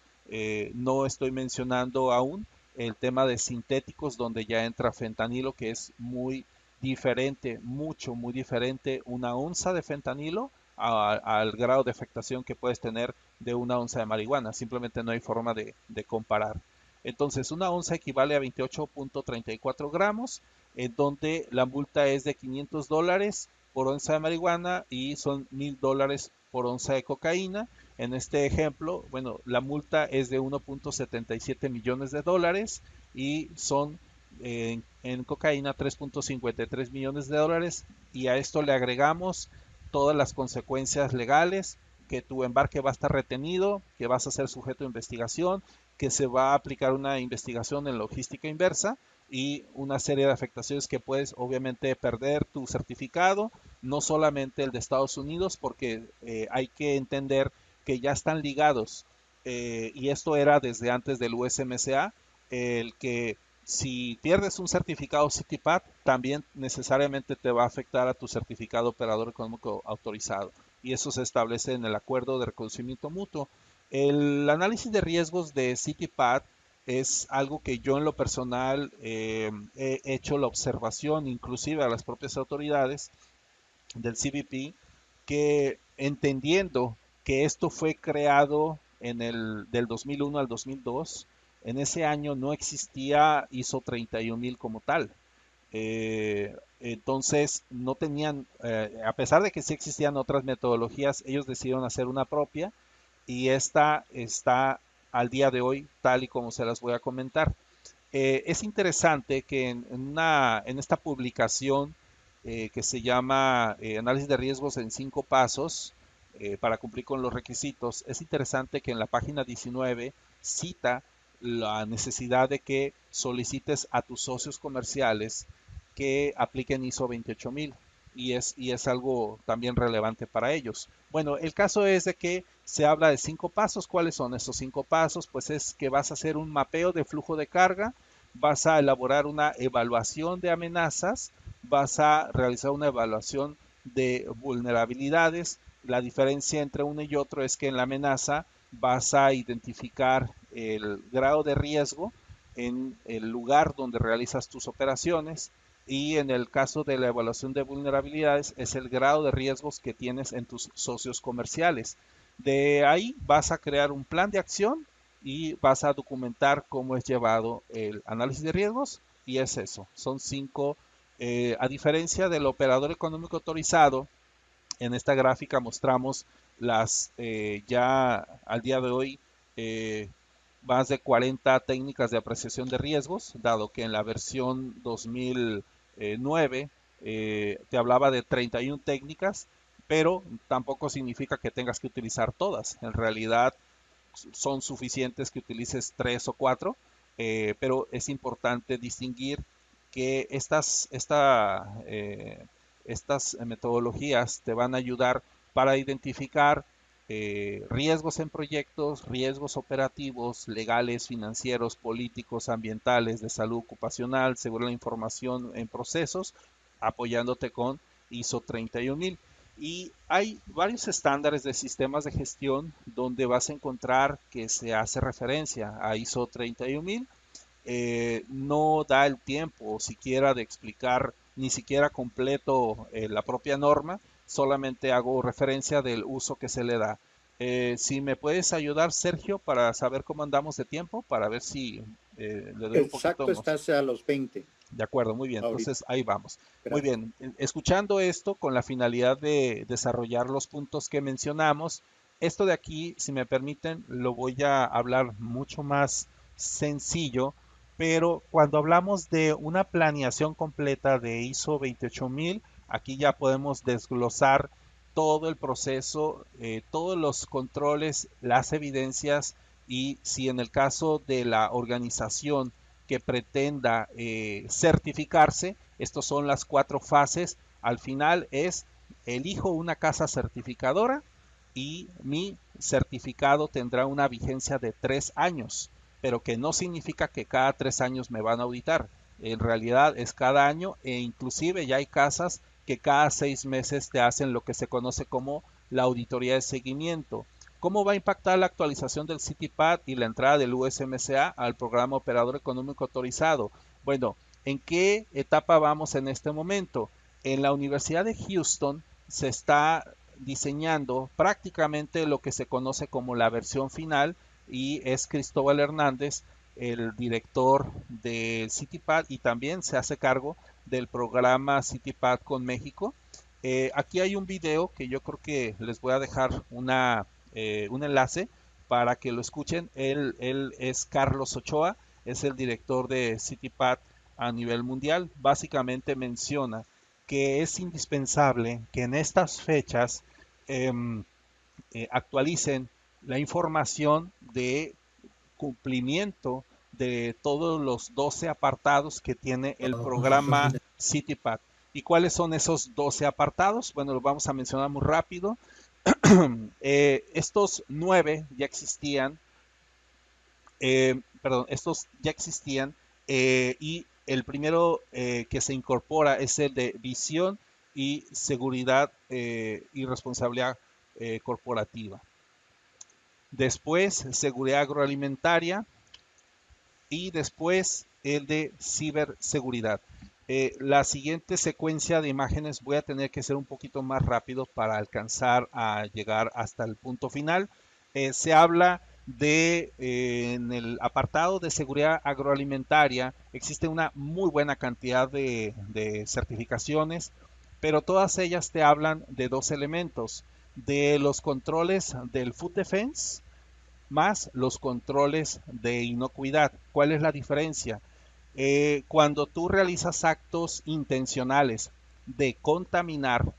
S2: no estoy mencionando aún el tema de sintéticos donde ya entra fentanilo, que es muy diferente, muy diferente una onza de fentanilo al grado de afectación que puedes tener de una onza de marihuana. Simplemente no hay forma de comparar. Entonces, una onza equivale a 28.34 gramos, en donde la multa es de $500 por onza de marihuana y son $1000 por onza de cocaína. En este ejemplo, bueno, la multa es de 1.77 millones de dólares y son en cocaína 3.53 millones de dólares y a esto le agregamos todas las consecuencias legales, que tu embarque va a estar retenido, que vas a ser sujeto de investigación, que se va a aplicar una investigación en logística inversa y una serie de afectaciones que puedes obviamente perder tu certificado, no solamente el de Estados Unidos, porque hay que entender que ya están ligados y esto era desde antes del USMCA, el que si pierdes un certificado CITIPAT, también necesariamente te va a afectar a tu certificado operador económico autorizado. y eso se establece en el acuerdo de reconocimiento mutuo. El análisis de riesgos de CityPath es algo que yo en lo personal he hecho la observación, inclusive a las propias autoridades del CBP, que entendiendo que esto fue creado del 2001 al 2002, en ese año no existía ISO 31000 como tal. Entonces no tenían, a pesar de que sí existían otras metodologías, ellos decidieron hacer una propia y esta está al día de hoy tal y como se las voy a comentar. Es interesante que en esta publicación que se llama Análisis de riesgos en 5 pasos para cumplir con los requisitos, es interesante que en la página 19 cita la necesidad de que solicites a tus socios comerciales que apliquen ISO 28000 y es algo también relevante para ellos. Bueno, el caso es de que se habla de 5 pasos. ¿Cuáles son esos 5 pasos? Pues es que vas a hacer un mapeo de flujo de carga, vas a elaborar una evaluación de amenazas, vas a realizar una evaluación de vulnerabilidades. La diferencia entre uno y otro es que en la amenaza vas a identificar el grado de riesgo en el lugar donde realizas tus operaciones y en el caso de la evaluación de vulnerabilidades es el grado de riesgos que tienes en tus socios comerciales. De ahí vas a crear un plan de acción y vas a documentar cómo es llevado el análisis de riesgos y es eso, son 5. A diferencia del operador económico autorizado, en esta gráfica mostramos las ya al día de hoy más de 40 técnicas de apreciación de riesgos, dado que en la versión 2009 te hablaba de 31 técnicas, pero tampoco significa que tengas que utilizar todas. En realidad son suficientes que utilices 3 o 4, pero es importante distinguir que estas metodologías te van a ayudar para identificar riesgos en proyectos, riesgos operativos, legales, financieros, políticos, ambientales, de salud ocupacional, seguridad de la información en procesos, apoyándote con ISO 31000. Y hay varios estándares de sistemas de gestión donde vas a encontrar que se hace referencia a ISO 31000. No da el tiempo siquiera de explicar ni siquiera completo la propia norma, solamente hago referencia del uso que se le da. Si me puedes ayudar, Sergio, para saber cómo andamos de tiempo, para ver si le doy un poquito
S1: Exacto,
S2: más.
S1: estás a los 20
S2: De acuerdo, muy bien.
S1: ahorita.
S2: Entonces ahí vamos. Muy
S1: Gracias.
S2: bien. Escuchando esto con la finalidad de desarrollar los puntos que mencionamos, esto de aquí, si me permiten, lo voy a hablar mucho más sencillo, pero cuando hablamos de una planeación completa de ISO 28000, aquí ya podemos desglosar todo el proceso, todos los controles, las evidencias y si en el caso de la organización que pretenda certificarse. Estas son las 4 fases. Al final es, elijo una casa certificadora y mi certificado tendrá una vigencia de 3 años, pero que no significa que cada 3 años me van a auditar. En realidad es cada año e inclusive ya hay casas que cada 6 meses te hacen lo que se conoce como la auditoría de seguimiento. ¿Cómo va a impactar la actualización del CityPath y la entrada del USMCA al programa operador económico autorizado? Bueno, ¿en qué etapa vamos en este momento? En la Universidad de Houston se está diseñando prácticamente lo que se conoce como la versión final y es Cristóbal Hernández, el director del CityPath y también se hace cargo del programa CityPath con México. Aquí hay un video que yo creo que les voy a dejar un enlace para que lo escuchen. Él es Carlos Ochoa, es el director de CityPath a nivel mundial. Básicamente menciona que es indispensable que en estas fechas eh, actualicen la información de cumplimiento de todos los 12 apartados que tiene el programa CityPath. ¿Y cuáles son esos 12 apartados? Bueno, los vamos a mencionar muy rápido. Estos 9 ya existían, estos ya existían y el primero que se incorpora es el de visión y seguridad y responsabilidad corporativa. Después, seguridad agroalimentaria y después el de ciberseguridad. La siguiente secuencia de imágenes voy a tener que ser un poquito más rápido para alcanzar a llegar hasta el punto final. Se habla de, en el apartado de seguridad agroalimentaria, existe una muy buena cantidad de certificaciones, pero todas ellas te hablan de dos elementos, de los controles del Food Defense más los controles de inocuidad. ¿Cuál es la diferencia? Cuando tú realizas actos intencionales de contaminar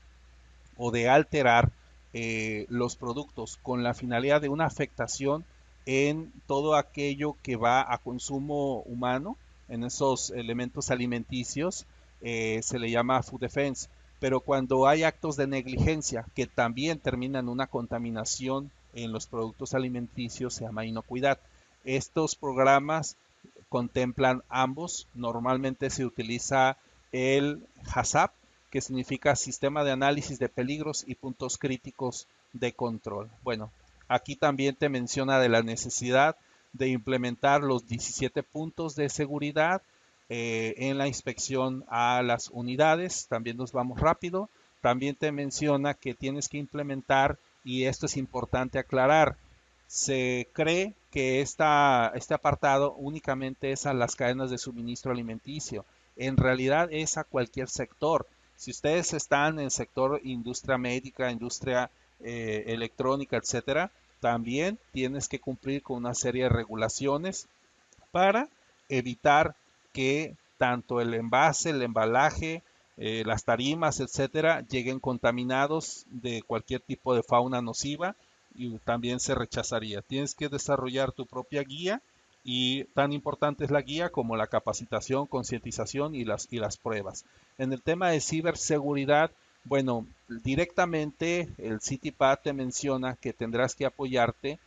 S2: o de alterar los productos con la finalidad de una afectación en todo aquello que va a consumo humano, en esos elementos alimenticios, se le llama food defense. Pero cuando hay actos de negligencia que también terminan en una contaminación en los productos alimenticios, se llama inocuidad. Estos programas contemplan ambos. Normalmente se utiliza el HACCP, que significa Sistema de Análisis de Peligros y Puntos Críticos de Control. Bueno, aquí también te menciona de la necesidad de implementar los 17 puntos de seguridad en la inspección a las unidades. También nos vamos rápido. También te menciona que tienes que implementar, y esto es importante aclarar, se cree que este apartado únicamente es a las cadenas de suministro alimenticio. En realidad es a cualquier sector. Si ustedes están en el sector industria médica, industria electrónica, etcétera, también tienes que cumplir con una serie de regulaciones para evitar que tanto el envase, el embalaje, las tarimas, etcétera, lleguen contaminados de cualquier tipo de fauna nociva y también se rechazaría. Tienes que desarrollar tu propia guía y tan importante es la guía como la capacitación, concientización y las pruebas. En el tema de ciberseguridad, bueno, directamente el CITIPAD te menciona que tendrás que apoyarte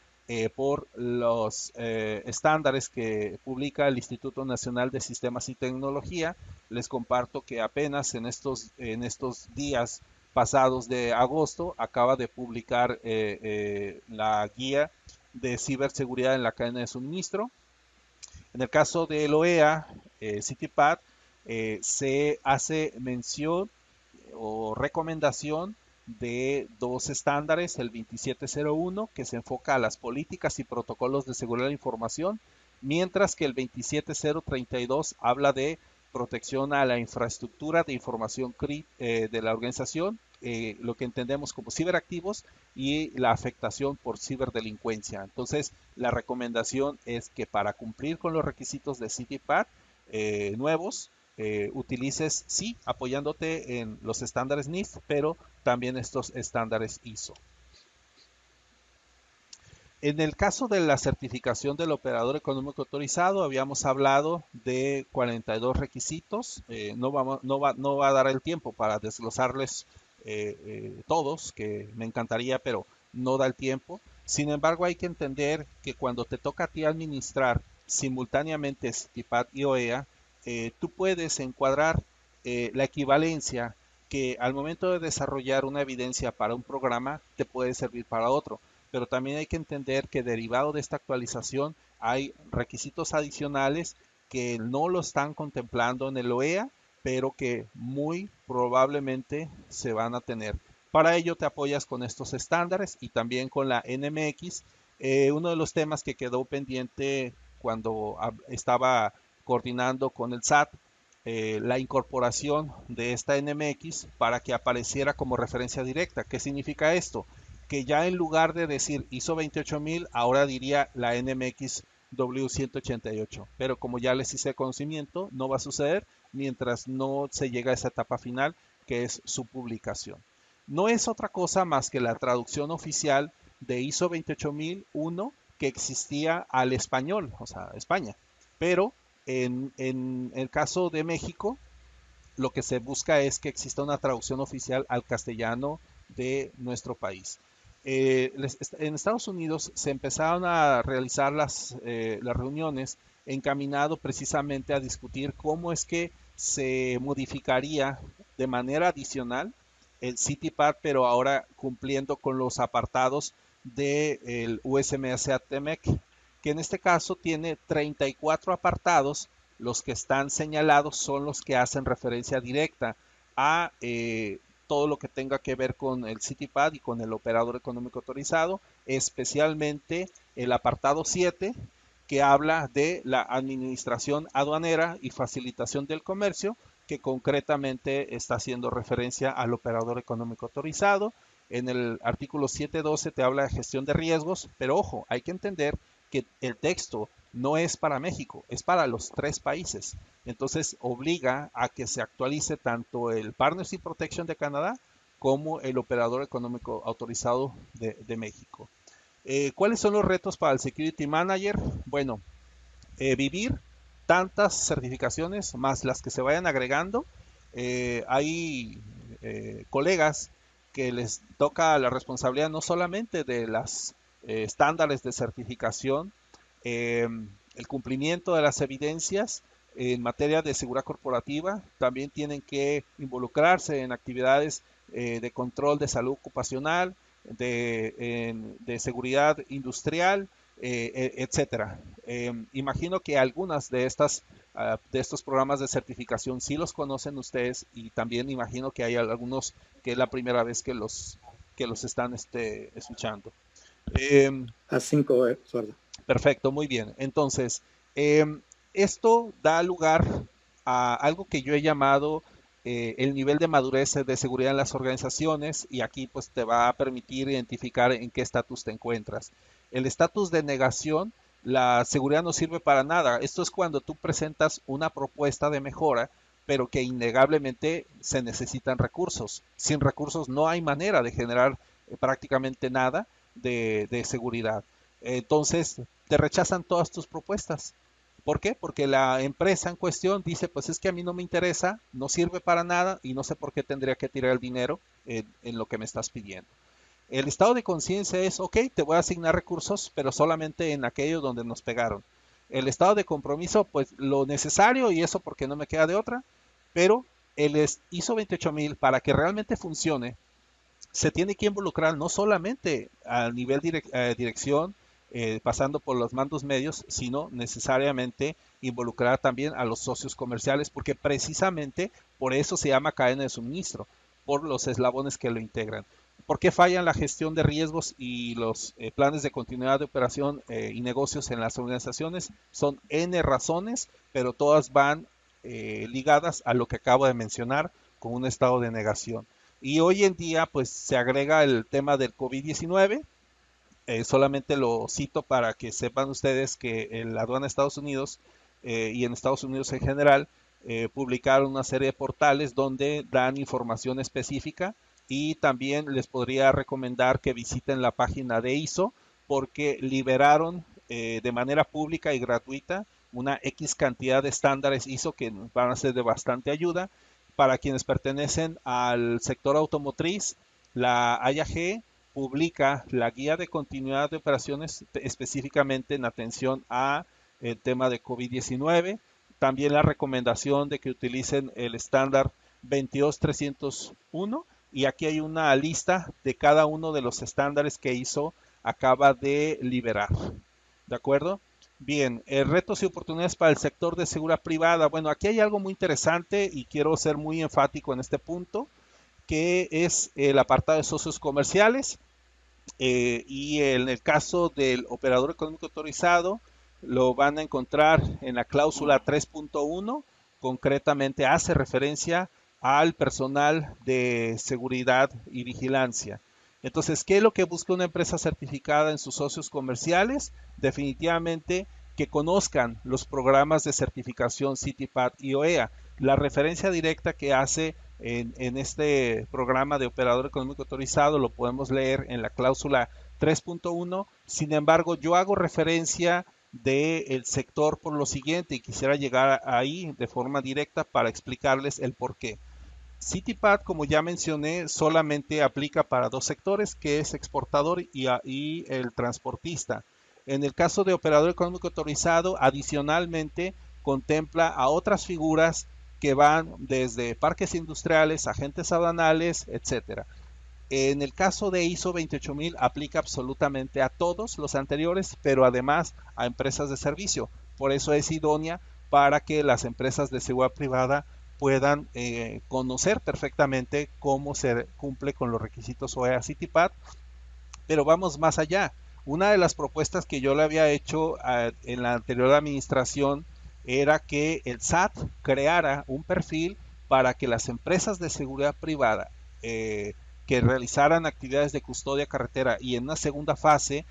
S2: por los estándares que publica el Instituto Nacional de Sistemas y Tecnología. Les comparto que apenas en estos días pasados de agosto acaba de publicar la guía de ciberseguridad en la cadena de suministro. En el caso del OEA, CITIPAD, se hace mención o recomendación de dos estándares, el 2701, que se enfoca a las políticas y protocolos de seguridad de la información, mientras que el 27032 habla de protección a la infraestructura de información de la organización, lo que entendemos como ciberactivos y la afectación por ciberdelincuencia. Entonces, la recomendación es que para cumplir con los requisitos de CITIPAD nuevos, utilices, sí, apoyándote en los estándares NIST, pero también estos estándares ISO. En el caso de la certificación del operador económico autorizado, habíamos hablado de 42 requisitos. No va a dar el tiempo para desglosarles todos, que me encantaría, pero no da el tiempo. Sin embargo, hay que entender que cuando te toca a ti administrar simultáneamente CITIPAD y OEA, tú puedes encuadrar la equivalencia que al momento de desarrollar una evidencia para un programa te puede servir para otro. Pero también hay que entender que derivado de esta actualización hay requisitos adicionales que no lo están contemplando en el OEA, pero que muy probablemente se van a tener. Para ello te apoyas con estos estándares y también con la NMX. Uno de los temas que quedó pendiente cuando estaba coordinando con el SAT, la incorporación de esta NMX para que apareciera como referencia directa. ¿Qué significa esto? Que ya en lugar de decir ISO 28000, ahora diría la NMX W188. Pero como ya les hice conocimiento, no va a suceder mientras no se llega a esa etapa final, que es su publicación. No es otra cosa más que la traducción oficial de ISO 28001 que existía al español, o sea, España. Pero en el caso de México, lo que se busca es que exista una traducción oficial al castellano de nuestro país. En Estados Unidos se empezaron a realizar las reuniones encaminado precisamente a discutir cómo es que se modificaría de manera adicional el CityPad, pero ahora cumpliendo con los apartados del USMCA-TEMEC, que en este caso tiene 34 apartados. Los que están señalados son los que hacen referencia directa a todo lo que tenga que ver con el CityPad y con el operador económico autorizado, especialmente el apartado 7, que habla de la administración aduanera y facilitación del comercio, que concretamente está haciendo referencia al operador económico autorizado. En el artículo 7.12 te habla de gestión de riesgos, pero ojo, hay que entender que el texto no es para México, es para los 3 países. Entonces obliga a que se actualice tanto el Partnership Protection de Canadá como el operador económico autorizado de México. ¿Cuáles son los retos para el Security Manager? Bueno, vivir tantas certificaciones más las que se vayan agregando. Hay colegas que les toca la responsabilidad no solamente de las estándares de certificación, el cumplimiento de las evidencias en materia de seguridad corporativa, también tienen que involucrarse en actividades de control de salud ocupacional, de seguridad industrial, etcétera. Imagino que algunas de estos programas de certificación sí los conocen ustedes, y también imagino que hay algunos que es la primera vez que los están escuchando.
S1: A 5, Suardo.
S2: Perfecto, muy bien. Entonces, esto da lugar a algo que yo he llamado el nivel de madurez de seguridad en las organizaciones, y aquí pues te va a permitir identificar en qué estatus te encuentras. El estatus de negación, la seguridad no sirve para nada. Esto es cuando tú presentas una propuesta de mejora, pero que innegablemente se necesitan recursos. Sin recursos no hay manera de generar prácticamente nada de seguridad. Entonces, te rechazan todas tus propuestas. ¿Por qué? Porque la empresa en cuestión dice, pues es que a mí no me interesa, no sirve para nada y no sé por qué tendría que tirar el dinero en lo que me estás pidiendo. El estado de conciencia es, ok, te voy a asignar recursos, pero solamente en aquellos donde nos pegaron. El estado de compromiso, pues lo necesario, y eso porque no me queda de otra, pero el ISO 28000 para que realmente funcione, se tiene que involucrar no solamente a nivel dirección, pasando por los mandos medios, sino necesariamente involucrar también a los socios comerciales, porque precisamente por eso se llama cadena de suministro, por los eslabones que lo integran. ¿Por qué fallan la gestión de riesgos y los planes de continuidad de operación y negocios en las organizaciones? Son N razones, pero todas van ligadas a lo que acabo de mencionar, con un estado de negación. Y hoy en día pues se agrega el tema del COVID-19. Solamente lo cito para que sepan ustedes que en la aduana de Estados Unidos y en Estados Unidos en general publicaron una serie de portales donde dan información específica, y también les podría recomendar que visiten la página de ISO, porque liberaron de manera pública y gratuita una X cantidad de estándares ISO que van a ser de bastante ayuda para quienes pertenecen al sector automotriz. La IAG publica la guía de continuidad de operaciones específicamente en atención a el tema de COVID-19. También la recomendación de que utilicen el estándar 22301, y aquí hay una lista de cada uno de los estándares que ISO acaba de liberar. ¿De acuerdo? Bien, retos y oportunidades para el sector de seguridad privada. Bueno, aquí hay algo muy interesante y quiero ser muy enfático en este punto, que es el apartado de socios comerciales. Y en el caso del operador económico autorizado, lo van a encontrar en la cláusula 3.1, concretamente hace referencia al personal de seguridad y vigilancia. Entonces, ¿qué es lo que busca una empresa certificada en sus socios comerciales? Definitivamente que conozcan los programas de certificación CityPad y OEA. La referencia directa que hace en este programa de operador económico autorizado lo podemos leer en la cláusula 3.1. Sin embargo, yo hago referencia del sector por lo siguiente, y quisiera llegar ahí de forma directa para explicarles el por qué. CityPad, como ya mencioné, solamente aplica para 2 sectores, que es exportador y el transportista. En el caso de operador económico autorizado, adicionalmente contempla a otras figuras que van desde parques industriales, agentes aduanales, etcétera. En el caso de ISO 28000 aplica absolutamente a todos los anteriores, pero además a empresas de servicio. Por eso es idónea para que las empresas de seguridad privada puedan conocer perfectamente cómo se cumple con los requisitos OEA CITIPAT. Pero vamos más allá. Una de las propuestas que yo le había hecho en la anterior administración era que el SAT creara un perfil para que las empresas de seguridad privada que realizaran actividades de custodia carretera y en una segunda fase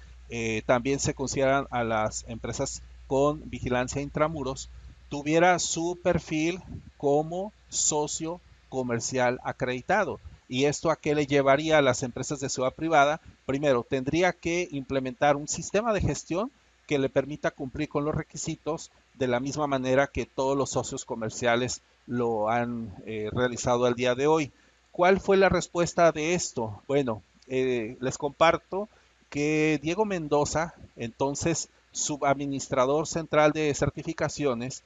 S2: también se consideran a las empresas con vigilancia intramuros, tuviera su perfil como socio comercial acreditado. ¿Y esto a qué le llevaría a las empresas de seguridad privada? Primero, tendría que implementar un sistema de gestión que le permita cumplir con los requisitos de la misma manera que todos los socios comerciales lo han realizado al día de hoy. ¿Cuál fue la respuesta de esto? Bueno, les comparto que Diego Mendoza, entonces subadministrador central de certificaciones,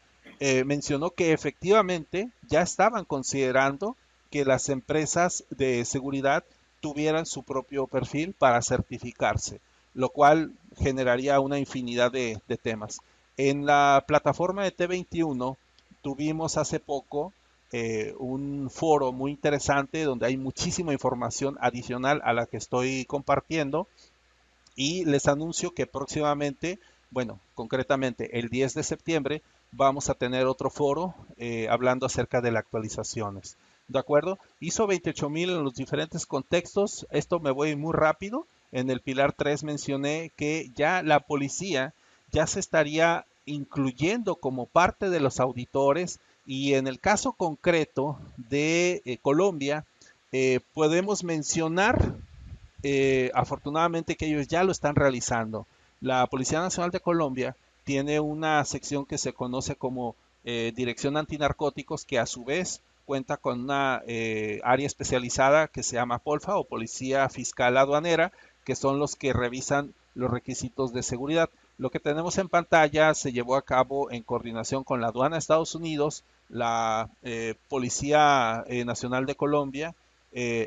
S2: mencionó que efectivamente ya estaban considerando que las empresas de seguridad tuvieran su propio perfil para certificarse, lo cual generaría una infinidad de temas. En la plataforma de T21 tuvimos hace poco un foro muy interesante donde hay muchísima información adicional a la que estoy compartiendo y les anuncio que próximamente, bueno, concretamente el 10 de septiembre, vamos a tener otro foro hablando acerca de las actualizaciones. ¿De acuerdo? ISO 28000 en los diferentes contextos. Esto me voy muy rápido. En el pilar 3 mencioné que ya la policía ya se estaría incluyendo como parte de los auditores y en el caso concreto de Colombia podemos mencionar afortunadamente que ellos ya lo están realizando. La Policía Nacional de Colombia tiene una sección que se conoce como Dirección Antinarcóticos, que a su vez cuenta con una área especializada que se llama POLFA o Policía Fiscal Aduanera, que son los que revisan los requisitos de seguridad. Lo que tenemos en pantalla se llevó a cabo en coordinación con la Aduana de Estados Unidos, la Policía Nacional de Colombia,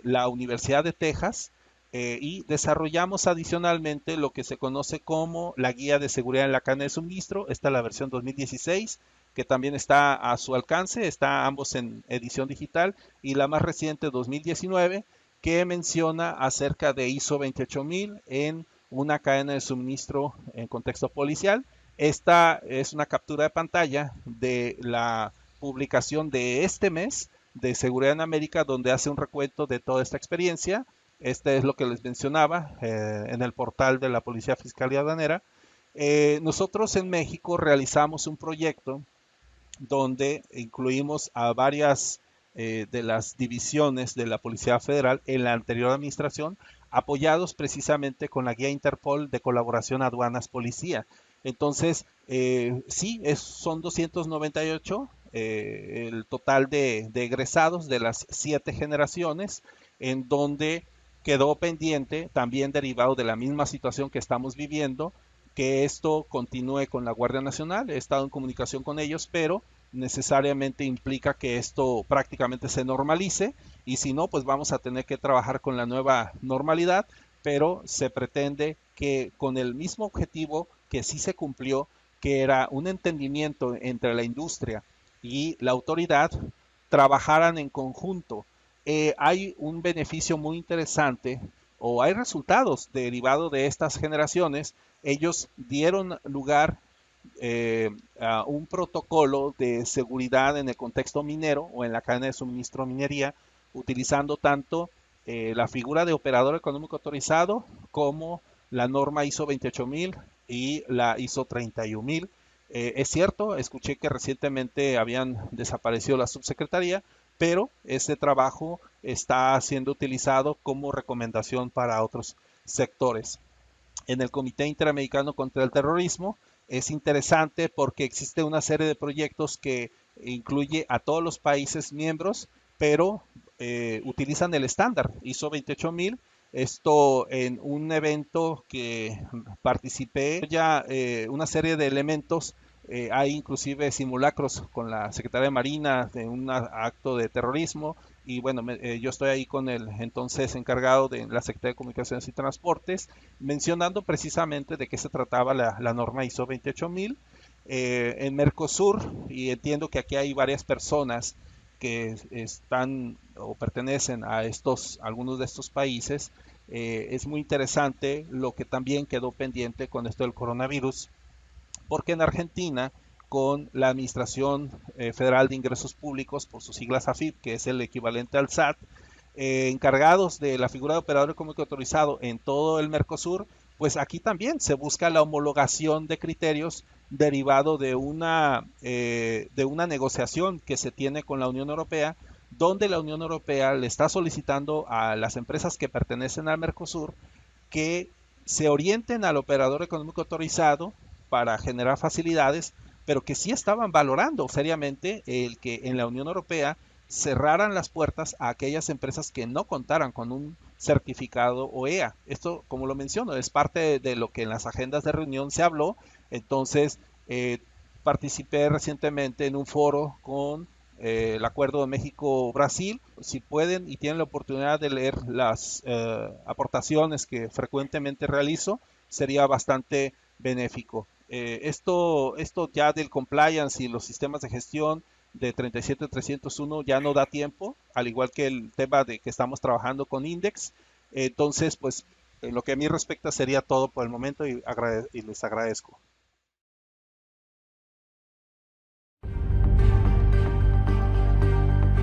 S2: la Universidad de Texas, y desarrollamos adicionalmente lo que se conoce como la guía de seguridad en la cadena de suministro. Esta es la versión 2016 que también está a su alcance, está ambos en edición digital, y la más reciente 2019 que menciona acerca de ISO 28000 en una cadena de suministro en contexto policial. Esta es una captura de pantalla de la publicación de este mes de Seguridad en América, donde hace un recuento de toda esta experiencia. Este es lo que les mencionaba en el portal de la Policía Fiscal y Aduanera. Nosotros en México realizamos un proyecto donde incluimos a varias de las divisiones de la Policía Federal en la anterior administración, apoyados precisamente con la guía Interpol de colaboración aduanas-policía. Entonces, sí, son 298 el total de egresados de las 7 generaciones, en donde quedó pendiente, también derivado de la misma situación que estamos viviendo, que esto continúe con la Guardia Nacional. He estado en comunicación con ellos, pero necesariamente implica que esto prácticamente se normalice y si no, pues vamos a tener que trabajar con la nueva normalidad, pero se pretende que con el mismo objetivo que sí se cumplió, que era un entendimiento entre la industria y la autoridad, trabajaran en conjunto. Hay un beneficio muy interesante o hay resultados derivados de estas generaciones. Ellos dieron lugar a un protocolo de seguridad en el contexto minero o en la cadena de suministro minería, utilizando tanto la figura de operador económico autorizado como la norma ISO 28000 y la ISO 31000. Es cierto, escuché que recientemente habían desaparecido la subsecretaría, pero este trabajo está siendo utilizado como recomendación para otros sectores. En el Comité Interamericano contra el Terrorismo es interesante porque existe una serie de proyectos que incluye a todos los países miembros, pero utilizan el estándar ISO 28000. Esto en un evento que participé, ya una serie de elementos hay inclusive simulacros con la Secretaría de Marina de un acto de terrorismo y bueno, yo estoy ahí con el entonces encargado de la Secretaría de Comunicaciones y Transportes, mencionando precisamente de qué se trataba la norma ISO 28000 en Mercosur, y entiendo que aquí hay varias personas que están o pertenecen a algunos de estos países. Es muy interesante lo que también quedó pendiente con esto del coronavirus, porque en Argentina, con la Administración Federal de Ingresos Públicos, por sus siglas AFIP, que es el equivalente al SAT, encargados de la figura de operador económico autorizado en todo el Mercosur, pues aquí también se busca la homologación de criterios derivado de una negociación que se tiene con la Unión Europea, donde la Unión Europea le está solicitando a las empresas que pertenecen al Mercosur que se orienten al operador económico autorizado para generar facilidades, pero que sí estaban valorando seriamente el que en la Unión Europea cerraran las puertas a aquellas empresas que no contaran con un certificado OEA. Esto, como lo menciono, es parte de lo que en las agendas de reunión se habló. Entonces, participé recientemente en un foro con el acuerdo de México-Brasil. Si pueden y tienen la oportunidad de leer las aportaciones que frecuentemente realizo, sería bastante benéfico. Esto ya del compliance y los sistemas de gestión de 37301 ya no da tiempo, al igual que el tema de que estamos trabajando con Index. Entonces, pues, en lo que a mí respecta sería todo por el momento y les agradezco.